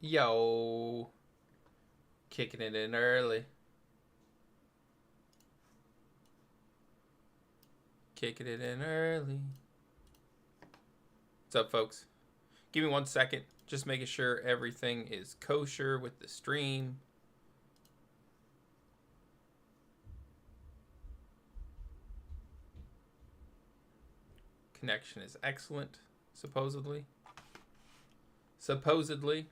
Yo, kicking it in early. Kicking it in early. What's up, folks? Give me 1 second. Just making sure everything is kosher with the stream. Connection is excellent, supposedly. Supposedly.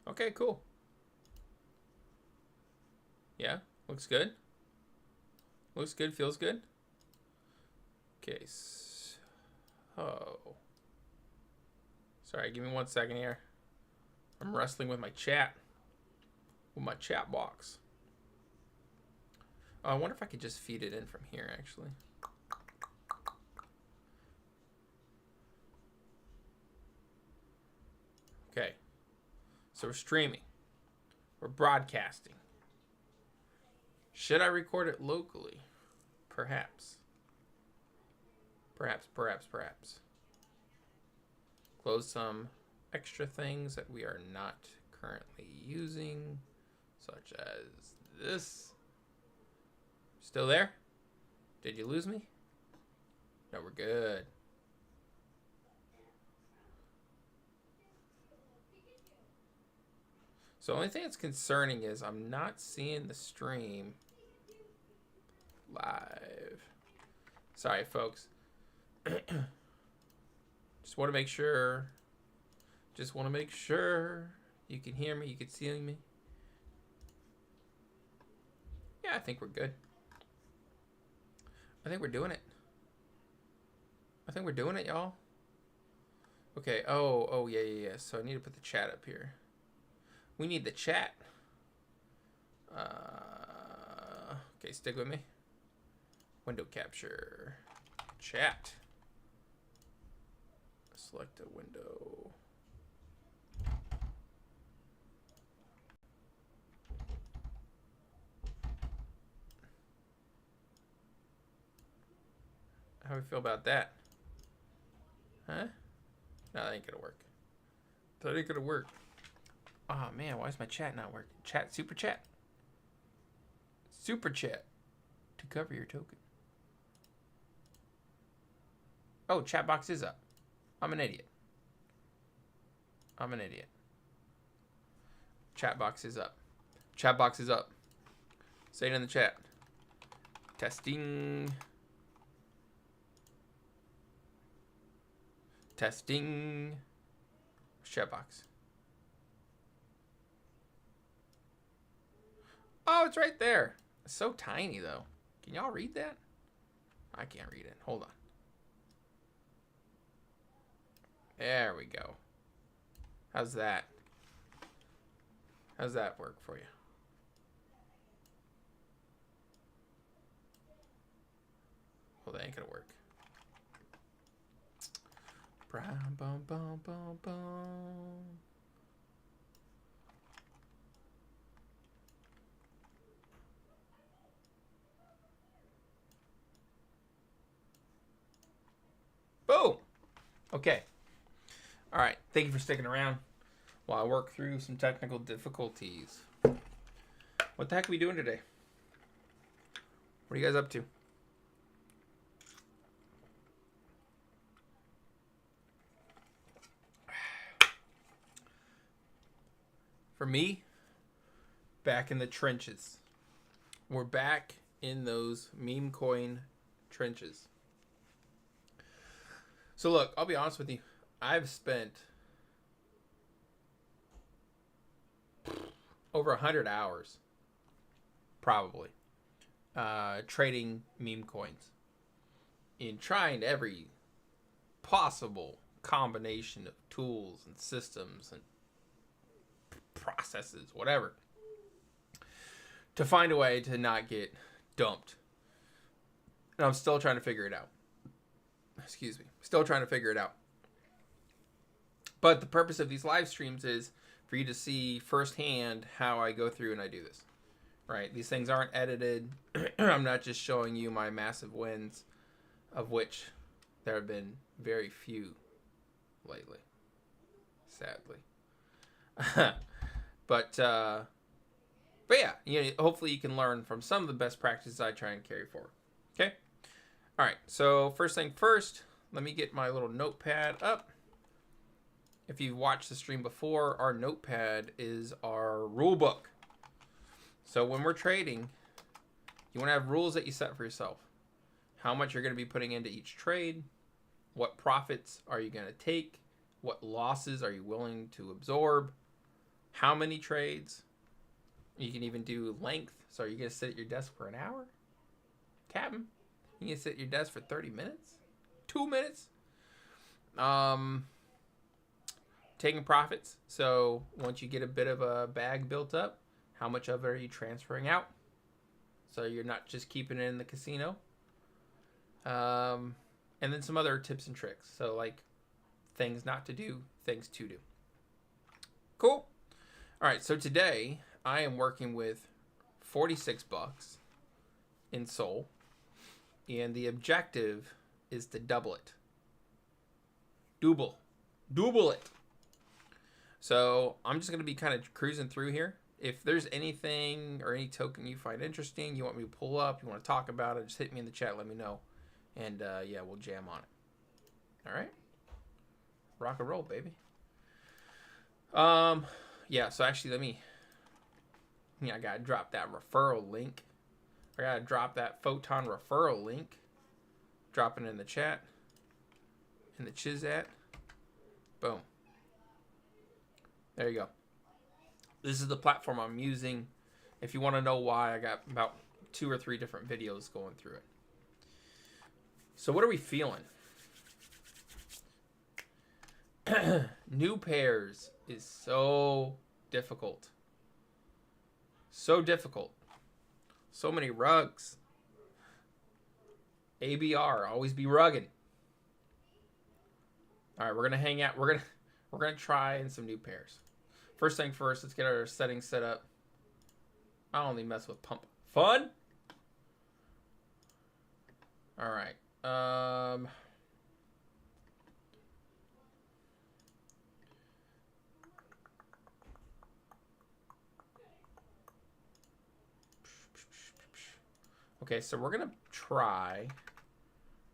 Okay, cool. Yeah, looks good. Looks good, feels good. Okay, so... Sorry, give me 1 second here. I'm wrestling with my chat. With my chat box. Oh, I wonder if I could just feed it in from here, actually. Okay. So we're streaming. We're broadcasting. Should I record it locally? Perhaps. Perhaps. Close some extra things that we are not currently using, such as this. Still there? Did you lose me? No, we're good. So the only thing that's concerning is I'm not seeing the stream live. Sorry, folks. Just want to make sure. You can hear me. You can see me. Yeah, I think we're good. I think we're doing it, y'all. Okay. Oh, yeah. So I need to put the chat up here. We need the chat. Okay, stick with me. Window capture. Chat. Select a window. How do we feel about that? Huh? No, that ain't gonna work. Oh man, why is my chat not working? Super chat to cover your token. Oh, chat box is up. I'm an idiot. Chat box is up. Say it in the chat. Testing. Chat box. Oh, it's right there. It's so tiny, though. Can y'all read that? I can't read it. Hold on. There we go. How's that? How's that work for you? Well, that ain't gonna work. Boom! Okay. All right. Thank you for sticking around while I work through some technical difficulties. What the heck are we doing today? What are you guys up to? For me, back in the trenches. We're back in those meme coin trenches. So look, I'll be honest with you. I've spent over 100 hours, probably, trading meme coins in trying every possible combination of tools and systems and processes, whatever, to find a way to not get dumped. And I'm still trying to figure it out. Excuse me. Still trying to figure it out. But the purpose of these live streams is for you to see firsthand how I go through and I do this. Right? These things aren't edited. I'm not just showing you my massive wins, of which there have been very few lately, sadly. But yeah, you know, hopefully you can learn from some of the best practices I try and carry forward. Okay? All right, so first thing first, let me get my little notepad up. If you've watched the stream before, our notepad is our rule book. So when we're trading, you want to have rules that you set for yourself. How much you're going to be putting into each trade. What profits are you going to take? What losses are you willing to absorb? How many trades? You can even do length. So are you going to sit at your desk for an hour? Captain, you can sit at your desk for 30 minutes? 2 minutes? Taking profits. So once you get a bit of a bag built up, how much of it are you transferring out? So you're not just keeping it in the casino. And then some other tips and tricks. So like things not to do, things to do. Cool. All right. So today I am working with 46 bucks in Sol. And the objective is to double it. Double it. So I'm just going to be kind of cruising through here. If there's anything or any token you find interesting, you want me to pull up, you want to talk about it, just hit me in the chat, let me know. And yeah, we'll jam on it. All right. Rock and roll, baby. Yeah, so actually I got to drop that referral link. I got to drop that Photon referral link. Drop it in the chat. In the Chizat. Boom. There you go. This is the platform I'm using. If you want to know why, I got about 2 or 3 different videos going through it. So what are we feeling? New pairs is so difficult. So difficult. So many rugs. ABR, always be rugging. All right, we're gonna hang out. We're gonna try in some new pairs. First thing first, let's get our settings set up. I only mess with pump fun. All right. Okay, so we're gonna try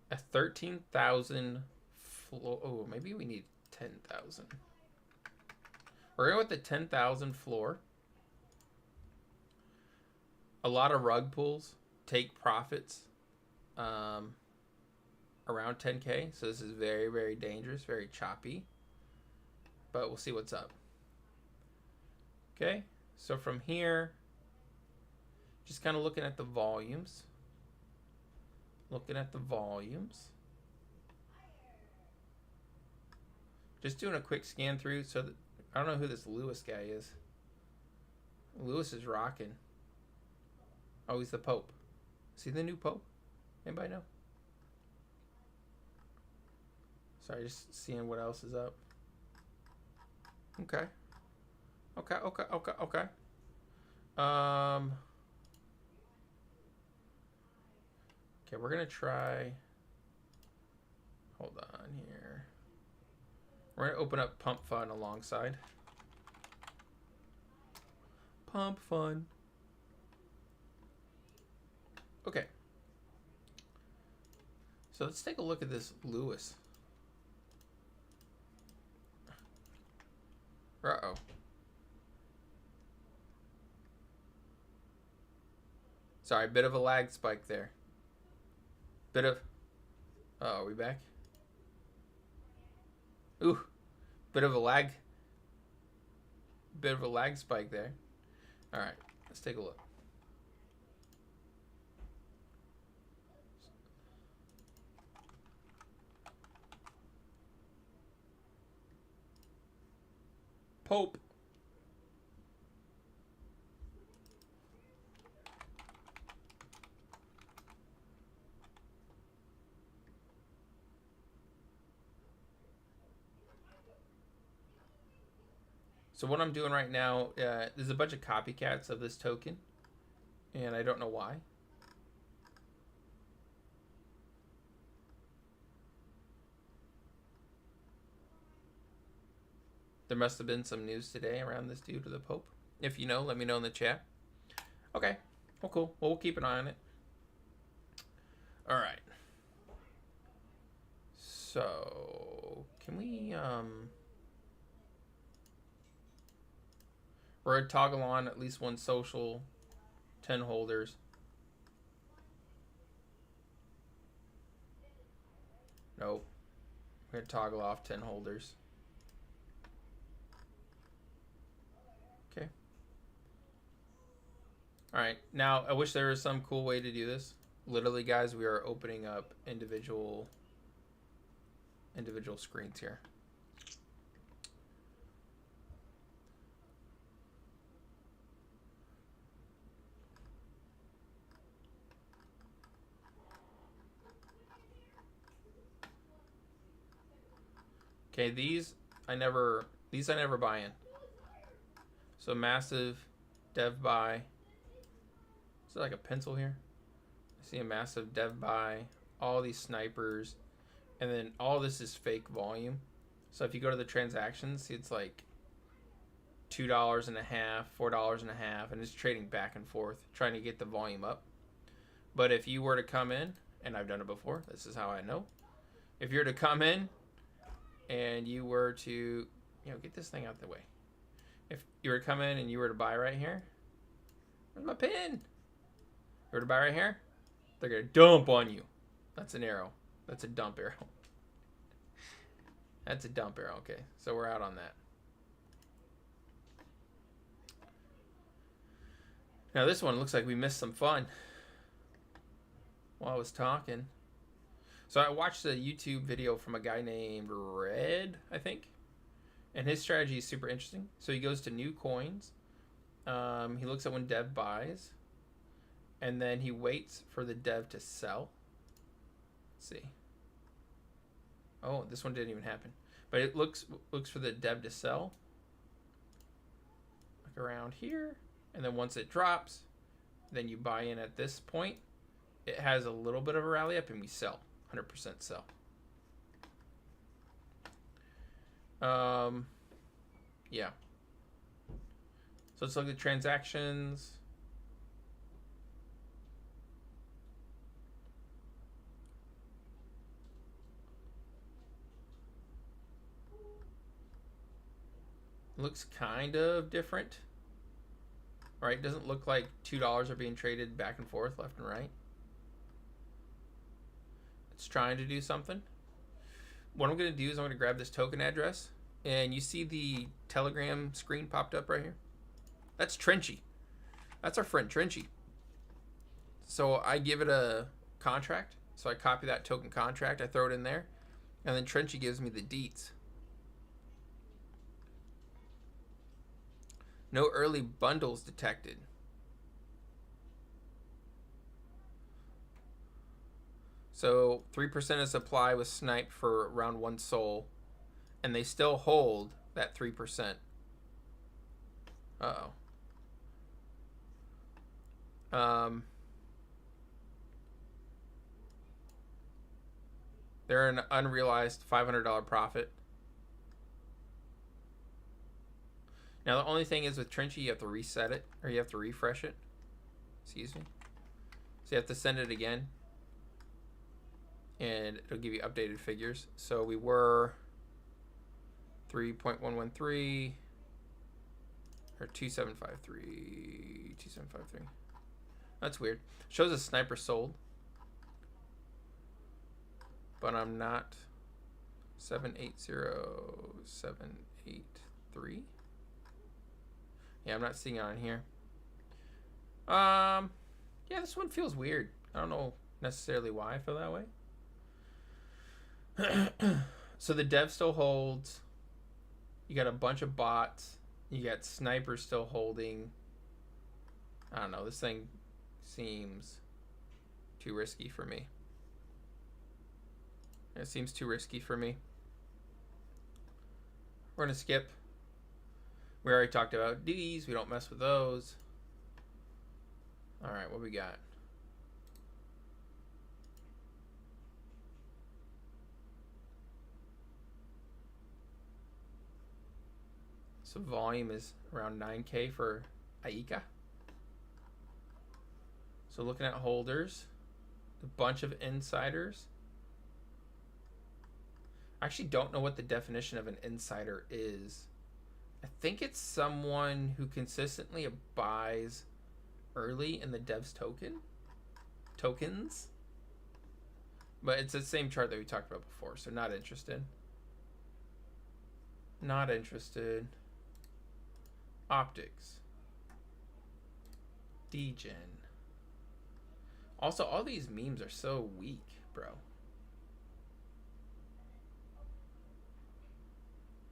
a 13,000 floor. Oh, maybe we need 10,000. We're going with the 10,000 floor. A lot of rug pulls take profits around 10K. So this is very, very dangerous, very choppy. But we'll see what's up. Okay, so from here, just kind of looking at the volumes. Just doing a quick scan through so that I don't know who this Lewis guy is. Lewis is rocking. Oh, he's the Pope. Is he the new Pope? Anybody know? Sorry, just seeing what else is up. Okay. Okay. Okay, we're gonna try. Hold on here. We're gonna open up Pump Fun alongside. Pump Fun. Okay. So let's take a look at this Lewis. Uh-oh. Sorry, bit of a lag spike there. Oh, are we back? Ooh, bit of a lag spike there. All right, let's take a look. Pope. So what I'm doing right now, there's a bunch of copycats of this token, and I don't know why. There must have been some news today around this dude with the Pope. If you know, let me know in the chat. Okay. Well, cool. Well, we'll keep an eye on it. All right. So, can we, we're gonna toggle on at least one social, 10 holders. Nope. We're gonna toggle off 10 holders. Okay. All right. Now, I wish there was some cool way to do this. Literally, guys, we are opening up individual screens here. Okay, these I never buy in. So massive dev buy. Is there like a pencil here? I see a massive dev buy. All these snipers. And then all this is fake volume. So if you go to the transactions, see it's like $2.50, $4.50, and it's trading back and forth, trying to get the volume up. But if you were to come in, and I've done it before, this is how I know. If you were to come in and you were to, get this thing out the way. If you were to come in and you were to buy right here, where's my pin? You were to buy right here, they're going to dump on you. That's an arrow. That's a dump arrow. That's a dump arrow. Okay, so we're out on that. Now this one looks like we missed some fun while I was talking. So I watched a YouTube video from a guy named Red, I think. And his strategy is super interesting. So he goes to new coins. He looks at when dev buys. And then he waits for the dev to sell. Let's see. Oh, this one didn't even happen. But it looks for the dev to sell. Like around here. And then once it drops, then you buy in at this point. It has a little bit of a rally up and we sell. 100% sell. Yeah. So let's look at transactions. Looks kind of different. Right? Doesn't look like $2 are being traded back and forth, left and right. It's trying to do something. What I'm going to do is I'm going to grab this token address. And you see the Telegram screen popped up right here? That's Trenchy. That's our friend Trenchy. So I give it a contract. So I copy that token contract. I throw it in there. And then Trenchy gives me the deets. No early bundles detected. So 3% of supply was sniped for around 1 soul. And they still hold that 3%. Uh-oh. They're an unrealized $500 profit. Now the only thing is with Trenchy, you have to reset it, or you have to refresh it. Excuse me. So you have to send it again. And it'll give you updated figures. So we were 3.113 or 2753. 2753. That's weird. Shows a sniper sold. But I'm not 780783. Yeah, I'm not seeing it on here. Yeah, this one feels weird. I don't know necessarily why I feel that way. So the dev still holds. You got a bunch of bots. You got snipers still holding. I don't know. This thing seems too risky for me. It seems too risky for me. We're going to skip. We already talked about these. We don't mess with those. All right, what we got? So volume is around 9K for Aika. So looking at holders, a bunch of insiders. I actually don't know what the definition of an insider is. I think it's someone who consistently buys early in the dev's tokens. But it's the same chart that we talked about before, so not interested. Not interested. Optics. Degen. Also, all these memes are so weak, bro.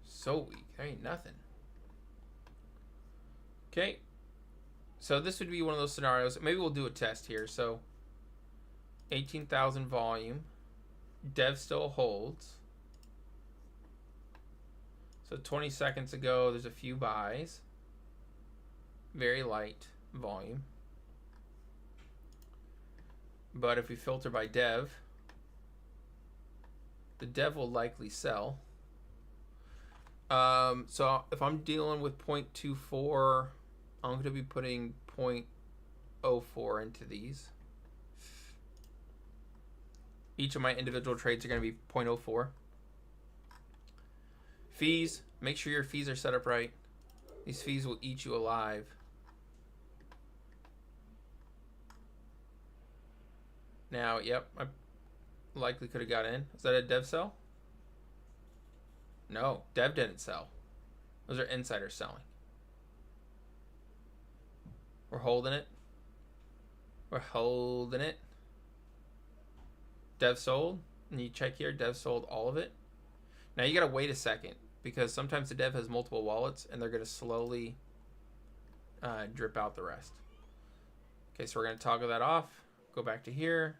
So weak. There ain't nothing. Okay. So this would be one of those scenarios. Maybe we'll do a test here. So 18,000 volume. Dev still holds. So 20 seconds ago, there's a few buys. Very light volume. But if we filter by dev, the dev will likely sell. So if I'm dealing with 0.24, I'm going to be putting 0.04 into these. Each of my individual trades are going to be 0.04. Fees, make sure your fees are set up right. These fees will eat you alive. Now, yep, I likely could have got in. Is that a dev sell? No, dev didn't sell. Those are insiders selling. We're holding it. We're holding it. Dev sold. And you check here, dev sold all of it. Now you gotta wait a second because sometimes the dev has multiple wallets and they're gonna slowly drip out the rest. Okay, so we're gonna toggle that off. Go back to here.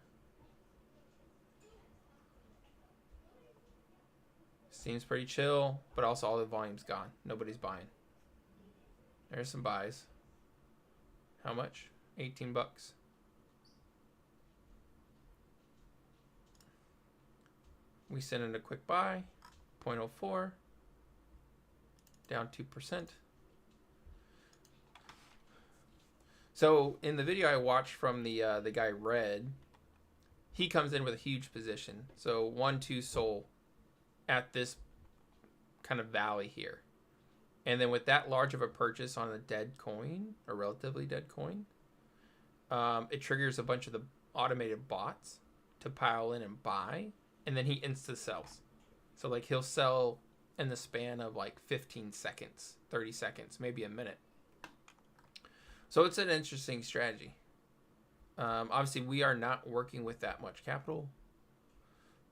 Seems pretty chill, but also all the volume's gone. Nobody's buying. There's some buys. How much? 18 bucks. We send in a quick buy. 0.04. Down 2%. So in the video I watched from the guy Red, he comes in with a huge position. So 1-2 sold at this kind of valley here. And then with that large of a purchase on a dead coin, a relatively dead coin, it triggers a bunch of the automated bots to pile in and buy, and then he insta sells. So like he'll sell in the span of like 15 seconds, 30 seconds, maybe a minute. So it's an interesting strategy. Obviously we are not working with that much capital,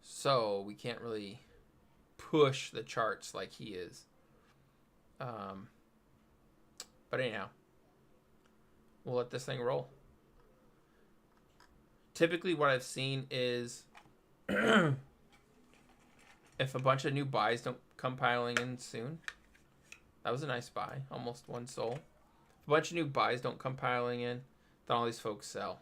so we can't really push the charts like he is. But anyhow, we'll let this thing roll. Typically what I've seen is if a bunch of new buys don't come piling in soon, that was a nice buy, almost one sold. If a bunch of new buys don't come piling in, then all these folks sell.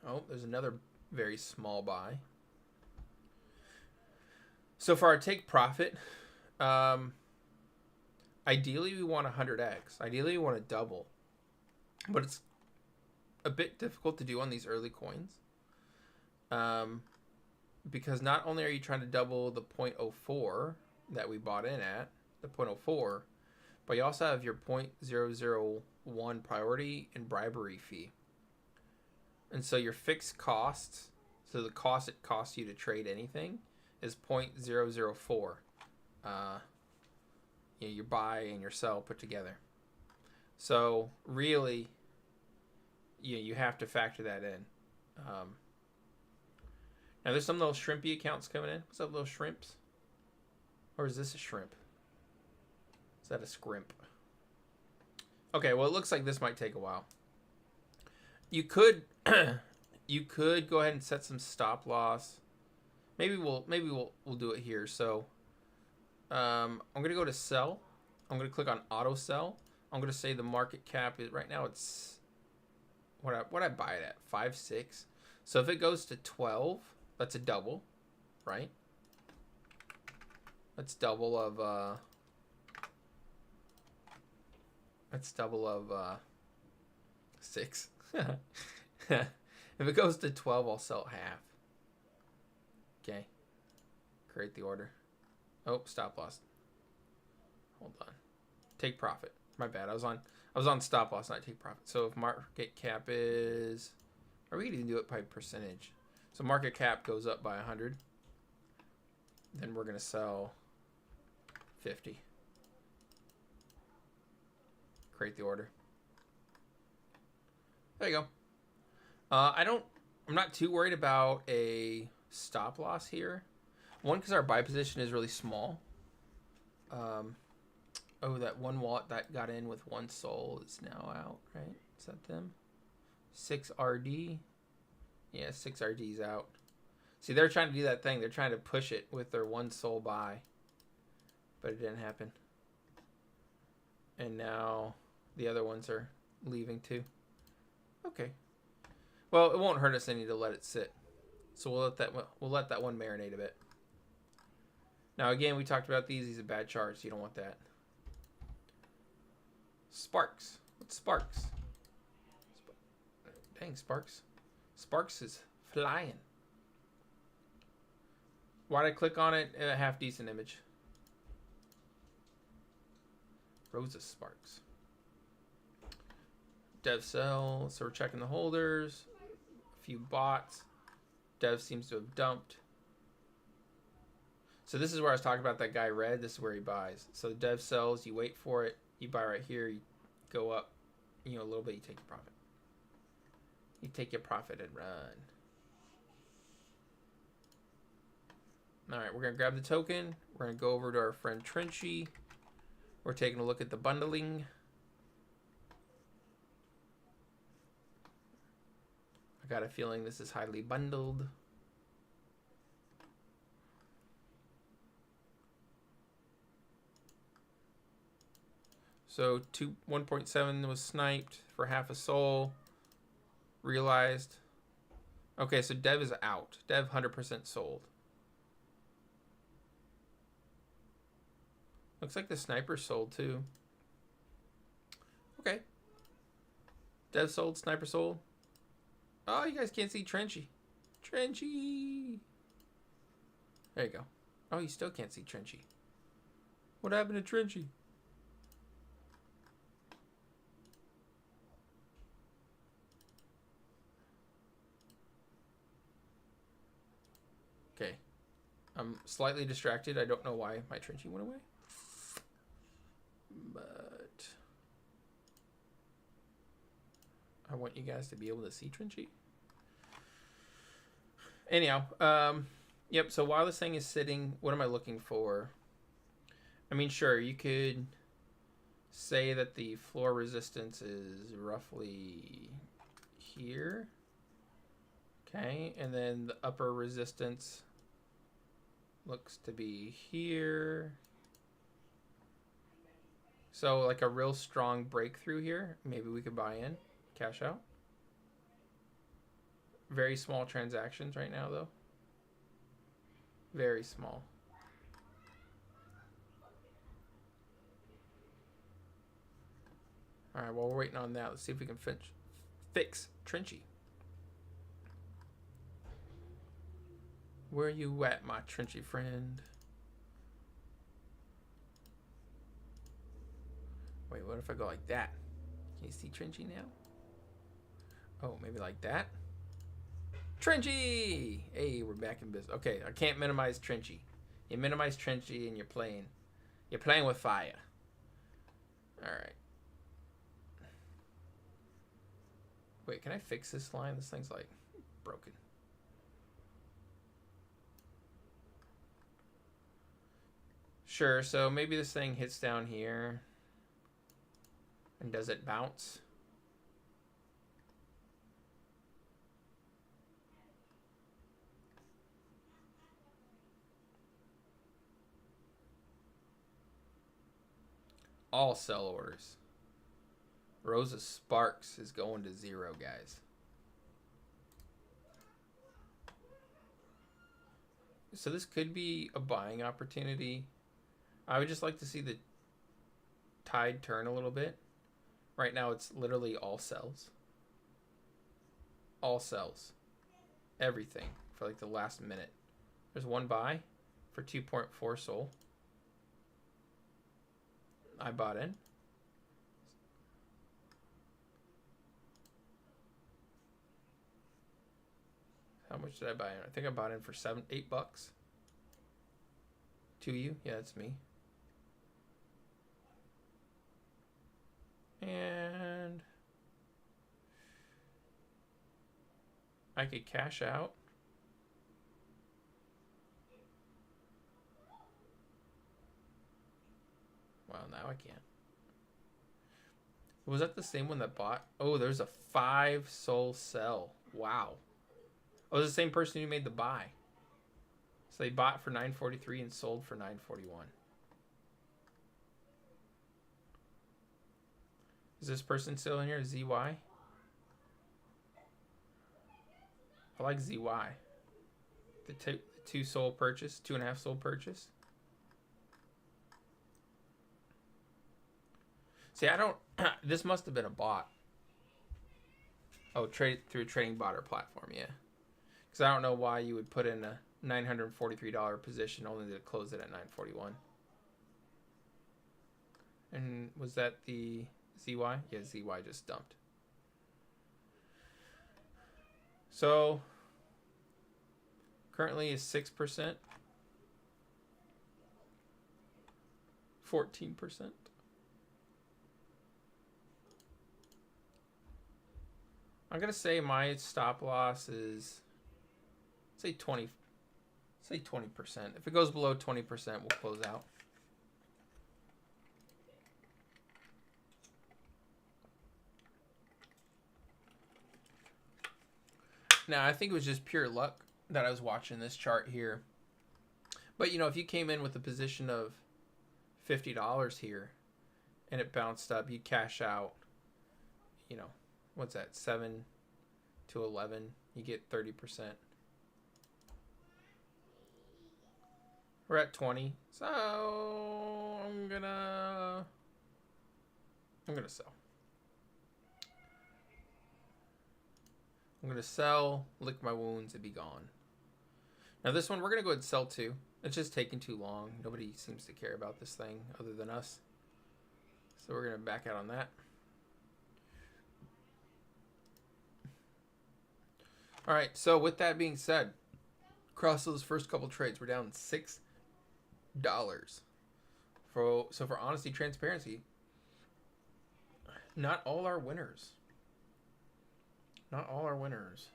Oh, there's another very small buy. So for our take profit, ideally we want 100x. Ideally we want to double. But it's a bit difficult to do on these early coins. Because not only are you trying to double the 0.04 that we bought in at, the 0.04, but you also have your 0.001 priority and bribery fee. And so your fixed costs, so the cost it costs you to trade anything, is 0.004. Your buy and your sell put together. So really, you have to factor that in. Now there's some little shrimpy accounts coming in. What's up, little shrimps? Or is this a shrimp? Is that a scrimp? Okay, well it looks like this might take a while. You could you could go ahead and set some stop loss. Maybe we'll do it here. So I'm gonna go to sell. I'm gonna click on auto sell. I'm gonna say the market cap is right now it's what I buy it at 5.6. So if it goes to 12, that's a double, right? That's double of 6. If it goes to 12, I'll sell half. Okay. Create the order. Oh, stop loss. Hold on. Take profit. My bad. I was on stop loss, not take profit. So if market cap is, or we can even do it by percentage. So market cap goes up by 100. Then we're gonna sell 50. Create the order. There you go. I'm not too worried about a stop loss here. One, because our buy position is really small. Oh, that one wallet that got in with one soul is now out, right? Is that them? 6RD. Yeah, 6RD's out. See, they're trying to do that thing. They're trying to push it with their one soul buy. But it didn't happen. And now the other ones are leaving too. Okay. Well, it won't hurt us any to let it sit. So we'll let that one marinate a bit. Now again, we talked about these. These are bad charts. You don't want that. Sparks. What's Sparks? Dang, Sparks. Sparks is flying. Why'd I click on it? A half decent image. Rosa Sparks. Dev sell. So we're checking the holders. A few bots. Dev seems to have dumped. So this is where I was talking about that guy red. This is where he buys. So the dev sells. You wait for it. You buy right here. You go up, a little bit. You take your profit. You take your profit and run. All right, we're gonna grab the token. We're gonna go over to our friend Trenchy. We're taking a look at the bundling. I got a feeling this is highly bundled. So 1.7 was sniped for half a soul. Realized. Okay, so dev is out. Dev 100% sold. Looks like the sniper sold too. Okay. Dev sold, sniper sold. Oh, you guys can't see Trenchy. Trenchy. There you go. Oh, you still can't see Trenchy. What happened to Trenchy? Okay. I'm slightly distracted. I don't know why my Trenchy went away. But I want you guys to be able to see Trenchy. Anyhow, yep, so while this thing is sitting, what am I looking for? I mean, sure, you could say that the floor resistance is roughly here. Okay, and then the upper resistance looks to be here. So like a real strong breakthrough here. Maybe we could buy in, cash out. Very small transactions right now though. Very small. All right, while we're waiting on that, let's see if we can fix Trenchy. Where you at, my Trenchy friend? Wait, what if I go like that? Can you see Trenchy now? Oh, maybe like that? Trenchy! Hey, we're back in business. Okay, I can't minimize Trenchy. You minimize Trenchy and you're playing with fire. All right. Wait, can I fix this line? This thing's like broken. Sure, so maybe this thing hits down here. And does it bounce? All sell orders. Rosa Sparks is going to 0, guys. So this could be a buying opportunity. I would just like to see the tide turn a little bit. Right now it's literally all sells. All sells. Everything for like the last minute. There's one buy for 2.4 SOL. I bought in. How much did I buy in? I think I bought in for $8 bucks. To you? Yeah, that's me. And I could cash out. Well, now I can't. Was that the same one that bought? Oh, there's a 5 SOL sell. Wow. Oh, it was the same person who made the buy. So they bought for $9.43 and sold for $9.41. Is this person still in here? ZY? I like ZY. The 2 SOL purchase, 2.5 SOL purchase. See, I don't. This must have been a bot. Oh, trade through a trading bot or platform, yeah. Because I don't know why you would put in a $943 position only to close it at $9.41. And was that the ZY? Yeah, ZY just dumped. So currently is 6%, 14%. I'm gonna say my stop loss is say 20%. If it goes below 20%, we'll close out. Now, I think it was just pure luck that I was watching this chart here. But, you know, if you came in with a position of $50 here and it bounced up, you'd cash out, you know, what's that, 7 to 11, you get 30%. We're at 20, so I'm gonna sell. I'm gonna sell, lick my wounds, and be gone. Now this one we're gonna go ahead and sell too. It's just taking too long. Nobody seems to care about this thing other than us. So we're gonna back out on that. All right, so with that being said, across those first couple trades, we're down $6. So for honesty, transparency, not all are winners. Not all are winners.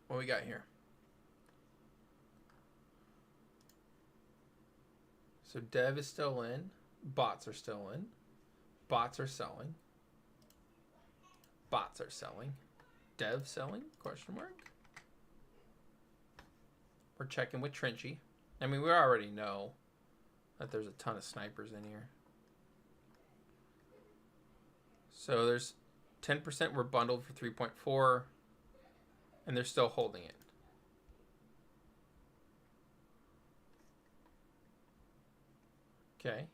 What we got here? So dev is still in. Bots are still in. Bots are selling. Bots are selling. Dev selling? Question mark. We're checking with Trenchy. I mean, we already know that there's a ton of snipers in here. So there's 10% were bundled for 3.4, and they're still holding it. Okay.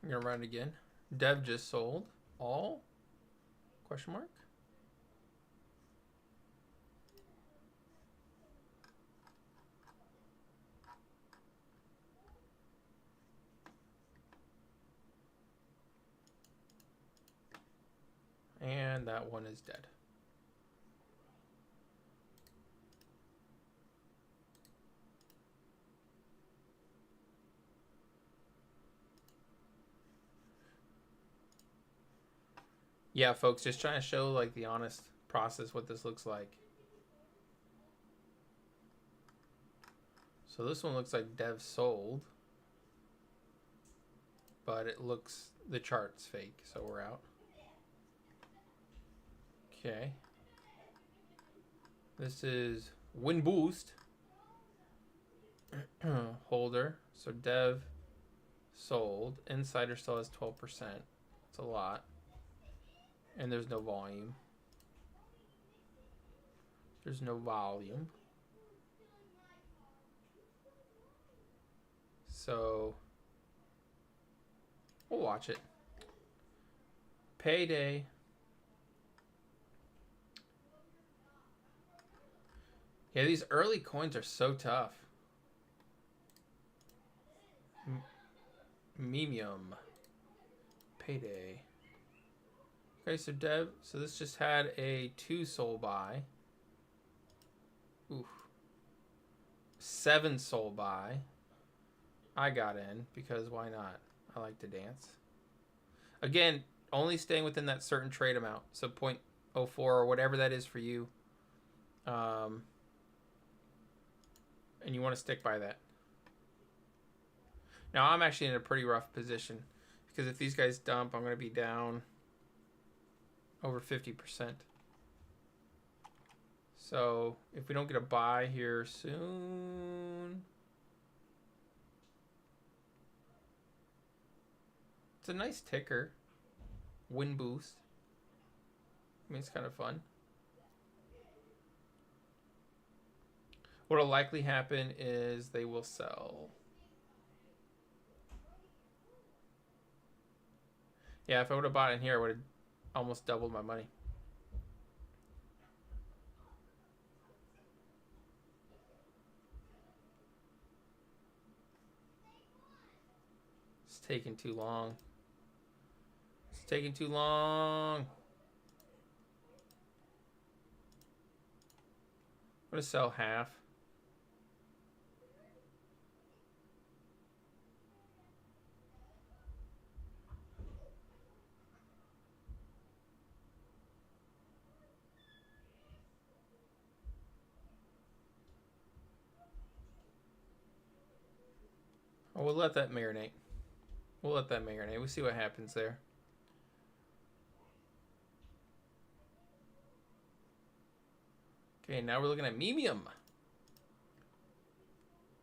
I'm gonna run it again. Dev just sold. All? Question mark. And that one is dead. Yeah, folks, just trying to show like the honest process what this looks like. So this one looks like dev sold. but it looks, the chart's fake, so we're out. Okay. This is win boost. Holder. So dev sold. Insider still has 12%. It's a lot. And there's no volume. There's no volume. So we'll watch it. Payday. Yeah, these early coins are so tough. Memium. Payday. Okay, so Dev, so this just had a 2 soul buy. Oof. 7 soul buy. I got in because why not? I like to dance. Again, only staying within that certain trade amount. So 0.04 or whatever that is for you. And you want to stick by that. Now, I'm actually in a pretty rough position because if these guys dump, I'm going to be down over 50%. So if we don't get a buy here soon, it's a nice ticker. Win boost. I mean, it's kind of fun. What'll likely happen is they will sell. Yeah, if I would have bought in here, I would have almost doubled my money. It's taking too long. It's taking too long. I'm going to sell half. Oh, we'll let that marinate. We'll let that marinate. We'll see what happens there. Okay, now we're looking at Memium.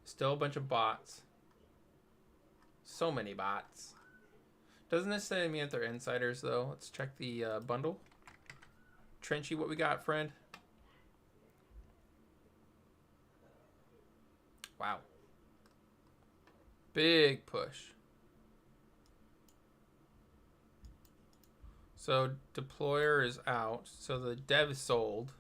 Still a bunch of bots. So many bots. Doesn't necessarily mean that they're insiders, though. Let's check the bundle. Trenchy, what we got, friend? Wow. Big push. So deployer is out. So the dev is sold.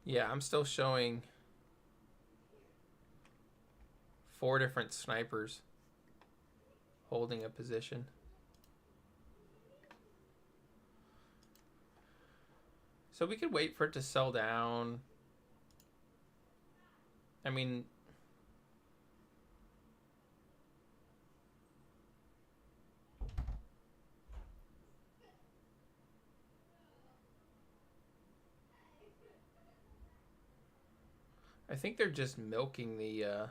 Yeah, I'm still showing 4 different snipers holding a position. So we could wait for it to sell down. I mean, I think they're just milking the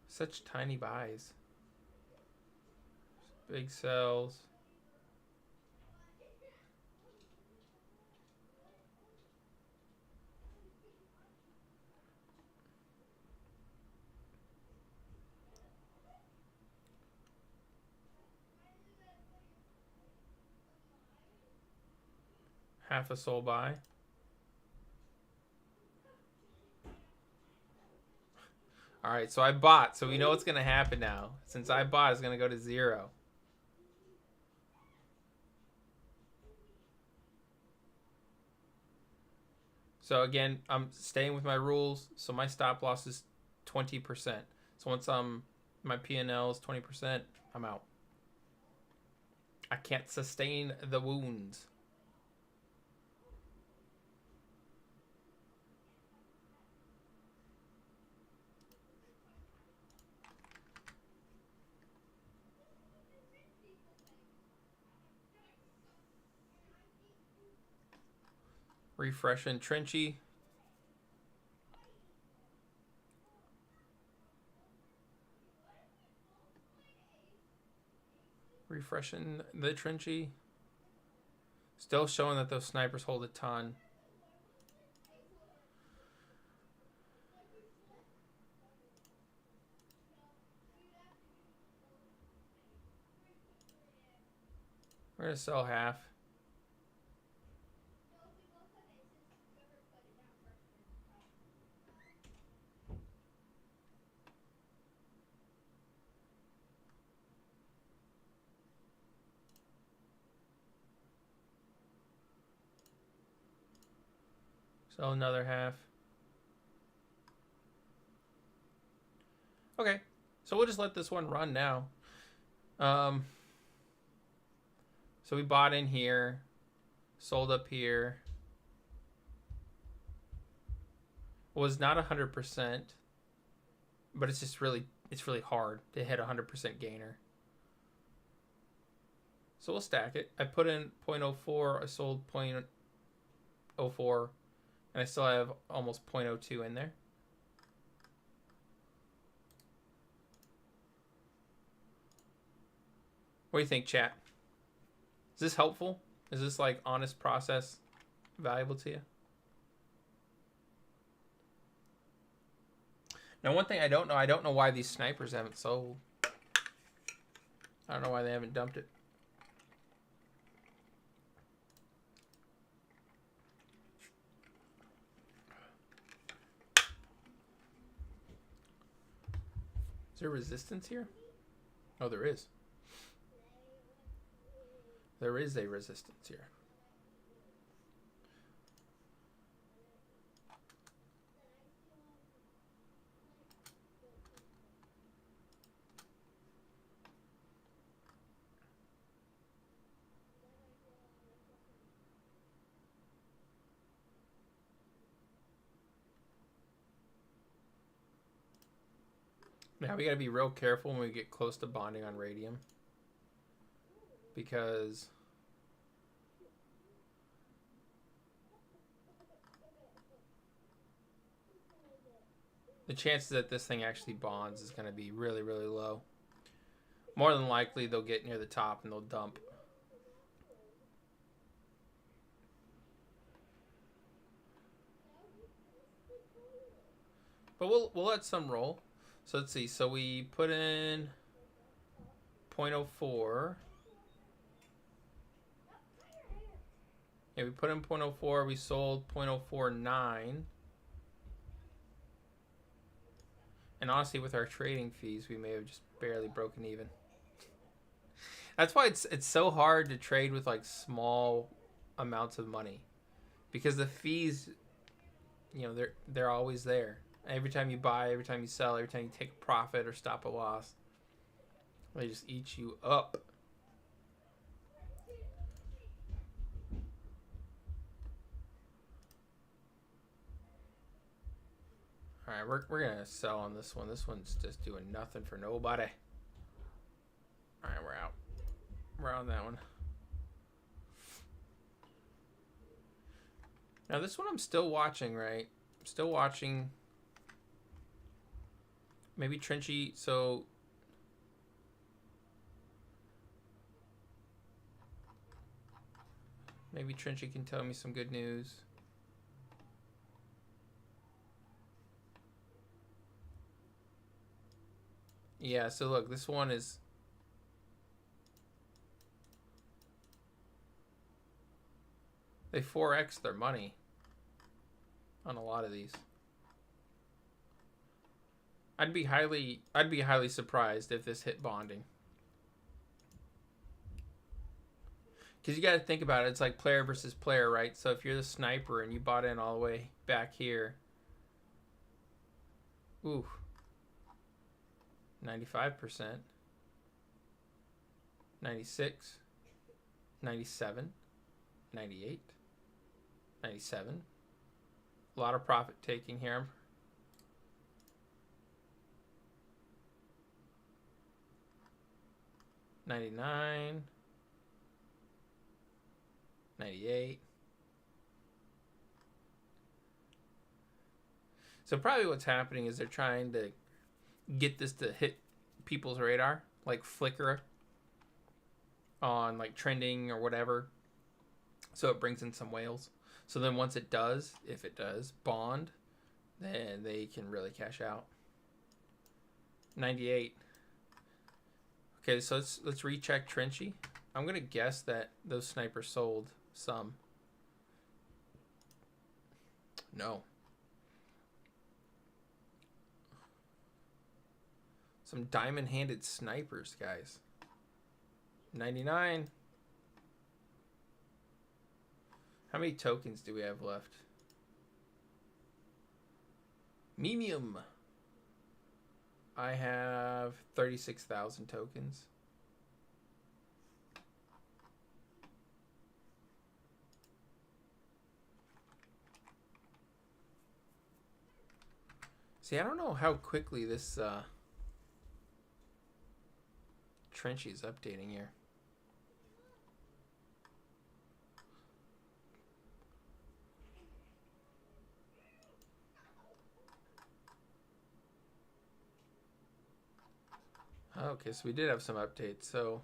such tiny buys. Big sells. Half a soul buy. All right, so I bought. So we know what's going to happen now. Since I bought, it's going to go to 0. So again, I'm staying with my rules. So my stop loss is 20%. So once my P&L is 20%, I'm out. I can't sustain the wounds. Refreshing Trenchy. Refreshing the Trenchy. Still showing that those snipers hold a ton. We're going to sell half. Sell another half. Okay. So we'll just let this one run now. So we bought in here. Sold up here. Was not 100%. But it's just really hard to hit 100% gainer. So we'll stack it. I put in 0.04. I sold 0.04. And I still have almost 0.02 in there. What do you think, chat? Is this helpful? Is this like honest process valuable to you? Now, one thing I don't know why these snipers haven't sold. I don't know why they haven't dumped it. Is there resistance here? Oh, there is. There is a resistance here. Now we gotta be real careful when we get close to bonding on radium. Because the chances that this thing actually bonds is gonna be really, really low. More than likely they'll get near the top and they'll dump. But we'll let some roll. So let's see. So we put in 0.04. Yeah, we put in 0.04. We sold 0.049. And honestly, with our trading fees, we may have just barely broken even. That's why it's so hard to trade with small amounts of money, because the fees, they're always there. Every time you buy, every time you sell, every time you take a profit or stop a loss, they just eat you up. All right, we're gonna sell on this one. This one's just doing nothing for nobody. All right, we're out. We're on that one. Now this one I'm still watching, right? I'm still watching. Maybe Trenchy. So maybe Trenchy can tell me some good news. Yeah, so look, this one is... They 4x their money on a lot of these. I'd be highly surprised if this hit bonding. Because you got to think about it. It's like player versus player, right? So if you're the sniper and you bought in all the way back here. Ooh. 95%. 96. 97. 98. 97. A lot of profit taking here. $99. 98. So probably what's happening is they're trying to get this to hit people's radar, like flicker on like trending or whatever. So it brings in some whales. So then once it does, if it does bond, then they can really cash out. 98. Okay, so let's recheck Trenchy. I'm gonna guess that those snipers sold some. No. Some diamond-handed snipers, guys. 99. How many tokens do we have left? Memium. I have 36,000 tokens. See, I don't know how quickly this Trenchy is updating here. Okay, so we did have some updates. So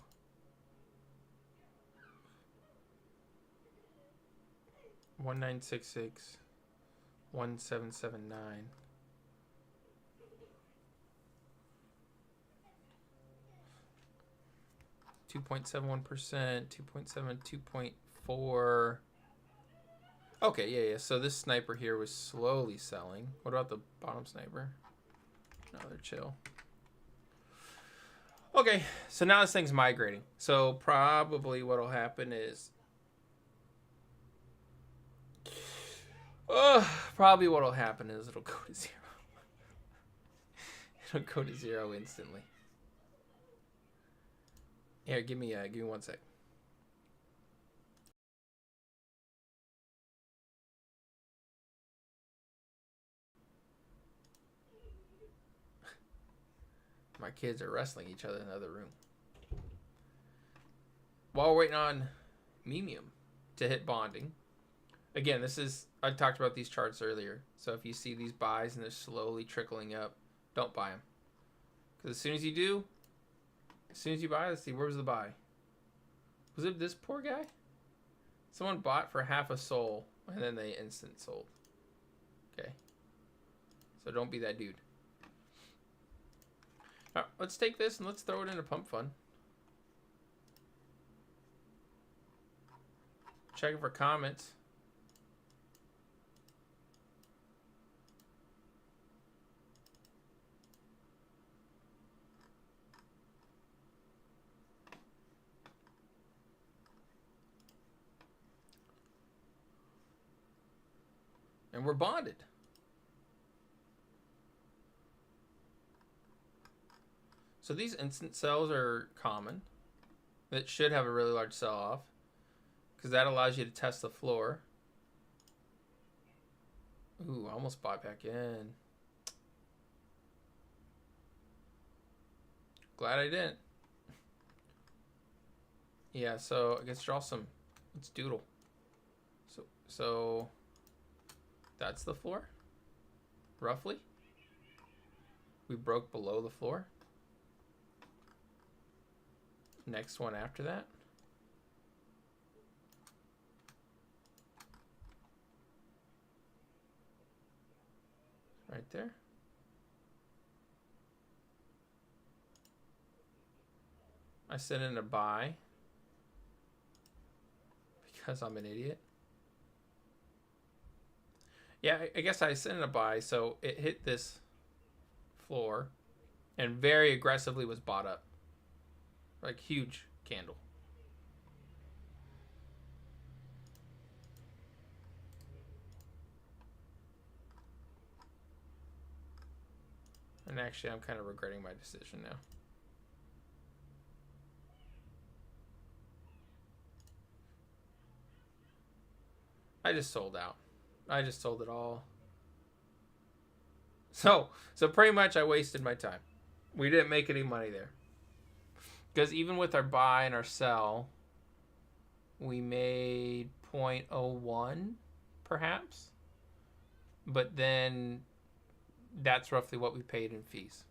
1966 1779. 2.71%, 2.7, 2.4. Okay, yeah. So this sniper here was slowly selling. What about the bottom sniper? No, they're chill. Okay, so now this thing's migrating. So probably what'll happen is, probably what'll happen is it'll go to 0. It'll go to 0 instantly. Here, give me 1 sec. My kids are wrestling each other in the other room. While we're waiting on Memium to hit bonding. Again, I talked about these charts earlier. So if you see these buys and they're slowly trickling up, don't buy them. Because as soon as you buy, let's see, where was the buy? Was it this poor guy? Someone bought for half a soul and then they instant sold. Okay. So don't be that dude. All right, let's take this and let's throw it into Pump Fun. Checking for comments. And we're bonded. So these instant sells are common. That should have a really large sell-off, because that allows you to test the floor. Ooh, I almost bought back in. Glad I didn't. Yeah, so I guess draw some. Let's doodle. So that's the floor, roughly. We broke below the floor. Next one after that. Right there. I sent in a buy because I'm an idiot. Yeah, I guess I sent in a buy, so it hit this floor and very aggressively was bought up. Like, huge candle. And actually, I'm kind of regretting my decision now. I just sold out. I just sold it all. So pretty much I wasted my time. We didn't make any money there. Because even with our buy and our sell, we made 0.01 perhaps. But then That's roughly what we paid in fees.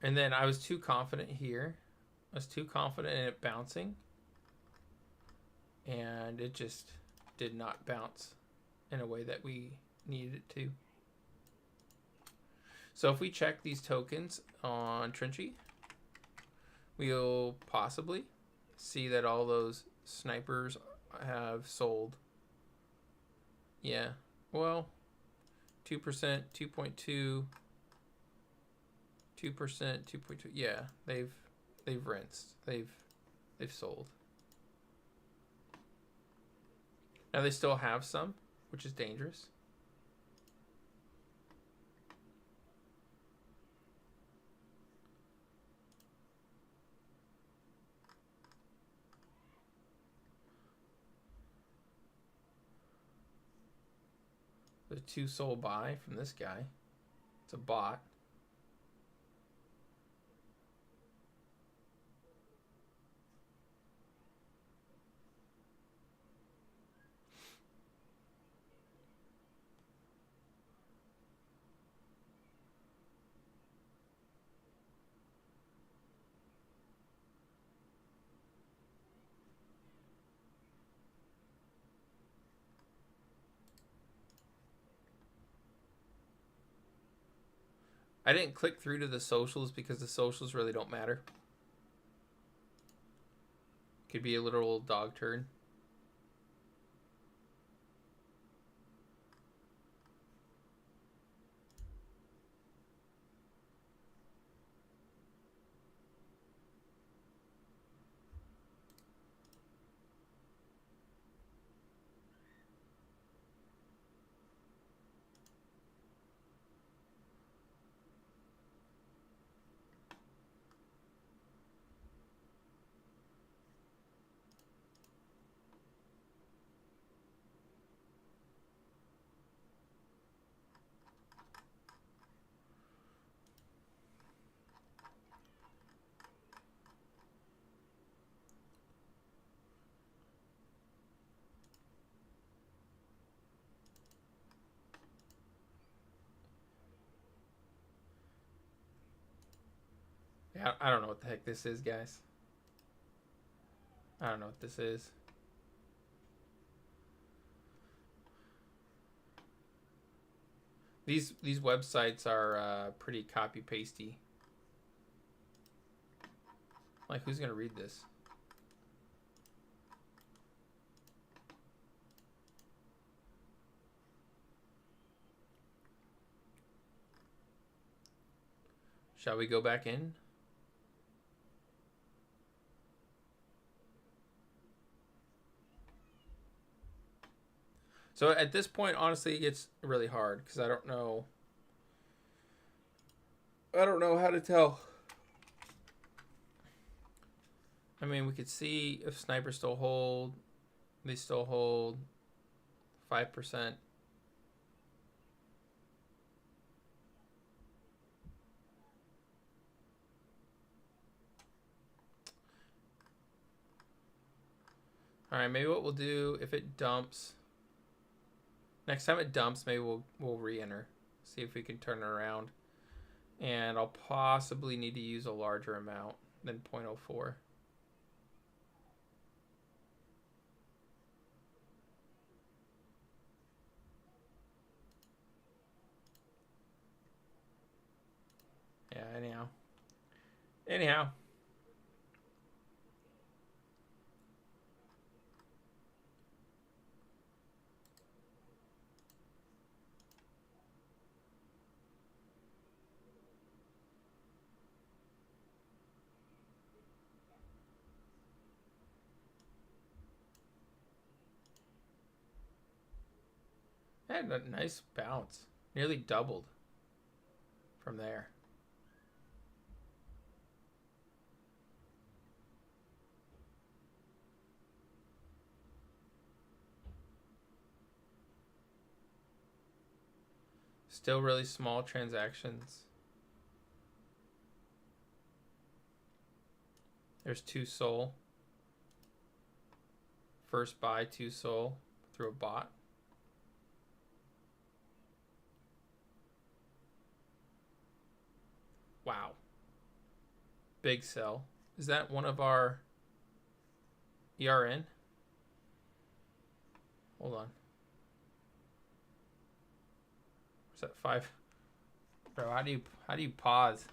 And then I was too confident here. I was too confident in it bouncing. And it just did not bounce in a way that we needed it to. So if we check these tokens on Trinchy, we'll possibly see that all those snipers have sold. Yeah, well, 2%, 2.2, 2%, 2.2. Yeah, they've rinsed. They've sold. Now they still have some, which is dangerous. The 2 sold buy from this guy. It's a bot. I didn't click through to the socials because the socials really don't matter. Could be a literal dog turd. Yeah, I don't know what the heck this is, guys. I don't know what this is. These websites are pretty copy pasty. Like, who's gonna read this? Shall we go back in? So at this point, honestly, it gets really hard because I don't know how to tell. I mean, we could see if snipers still hold. They still hold 5%. All right, maybe what we'll do if it dumps. Next time it dumps, maybe we'll re-enter. See if we can turn it around. And I'll possibly need to use a larger amount than 0.04. Yeah, anyhow. Had a nice bounce. Nearly doubled from there. Still really small transactions. There's 2 soul. First buy 2 soul through a bot. Big sell. Is that one of our ERN? Hold on. Is that 5? Bro, how do you pause?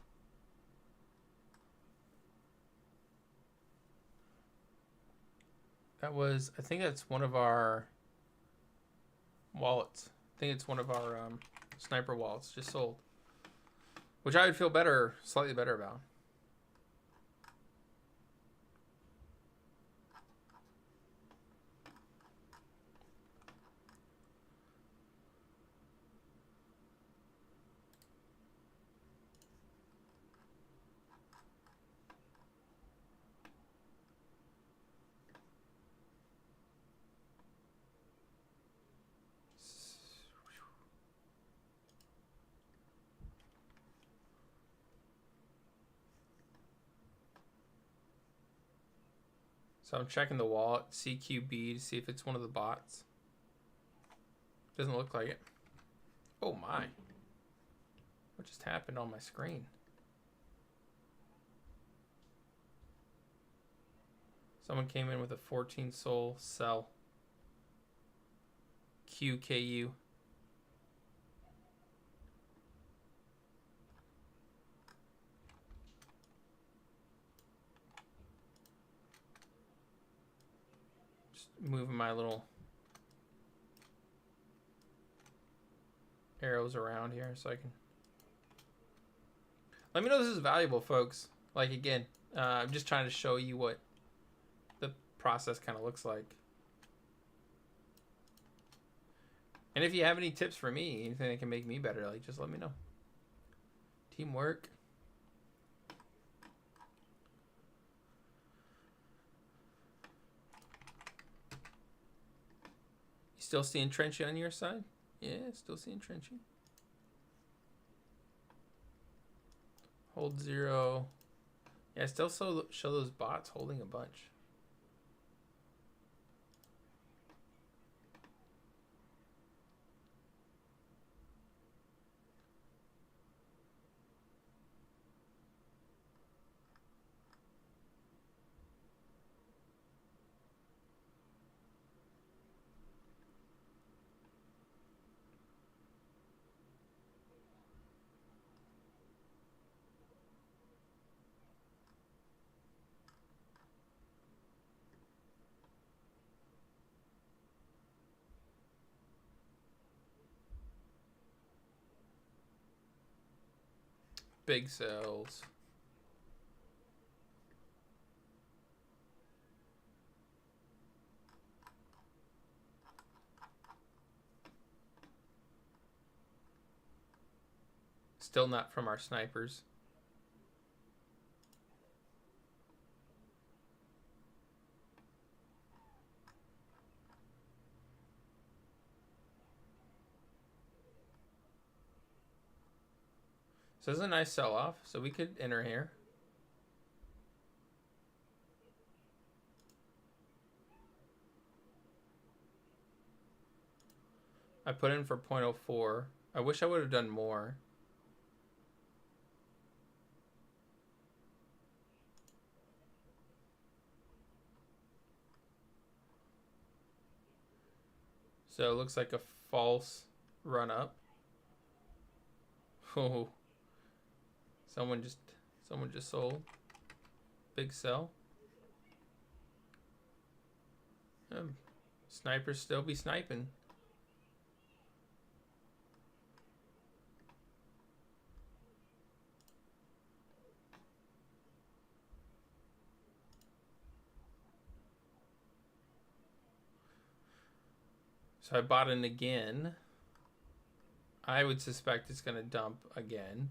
That was, I think that's one of our wallets. I think it's one of our sniper wallets just sold, which I would feel better, slightly better about. So I'm checking the wallet, CQB, to see if it's one of the bots. Doesn't look like it. Oh my. What just happened on my screen? Someone came in with a 14 soul sell. QKU. Moving my little arrows around here so I can. Let me know if this is valuable, folks. Like, again, I'm just trying to show you what the process kind of looks like. And if you have any tips for me, anything that can make me better, like, just let me know. Teamwork. Still seeing Trenchy on your side? Yeah, still seeing Trenchy. Hold 0. Yeah, I still show those bots holding a bunch. Big cells. Still not from our snipers. So this is a nice sell-off, so we could enter here. I put in for 0.04. I wish I would have done more. So it looks like a false run up. Oh, someone just sold. Big sell. Snipers still be sniping. So I bought in again. I would suspect it's going to dump again.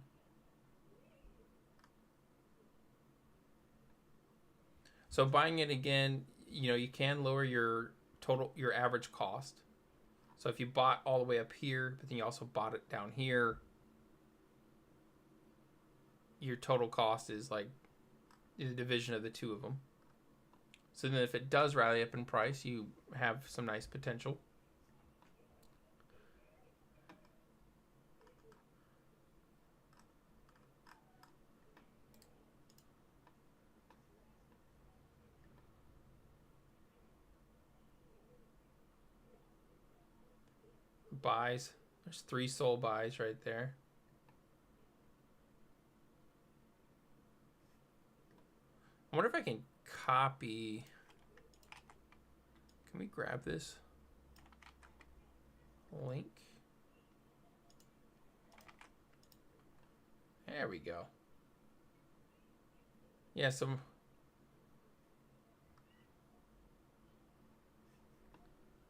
So buying it again, you know, you can lower your average cost. So if you bought all the way up here, but then you also bought it down here, your total cost is like the division of the two of them. So then if it does rally up in price, you have some nice potential. buys. There's 3 soul buys right there. I wonder if I can copy. Can we grab this link? There we go. Yeah, some.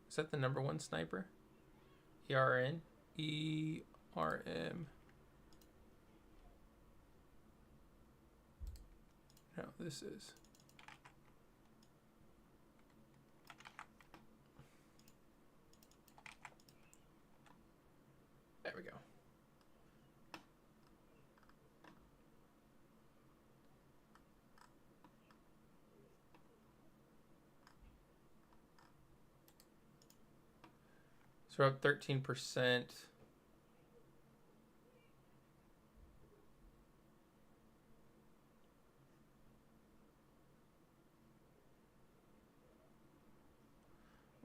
Is that the #1 sniper? ERN? ERM. No, this is. There we go. So we're up 13%.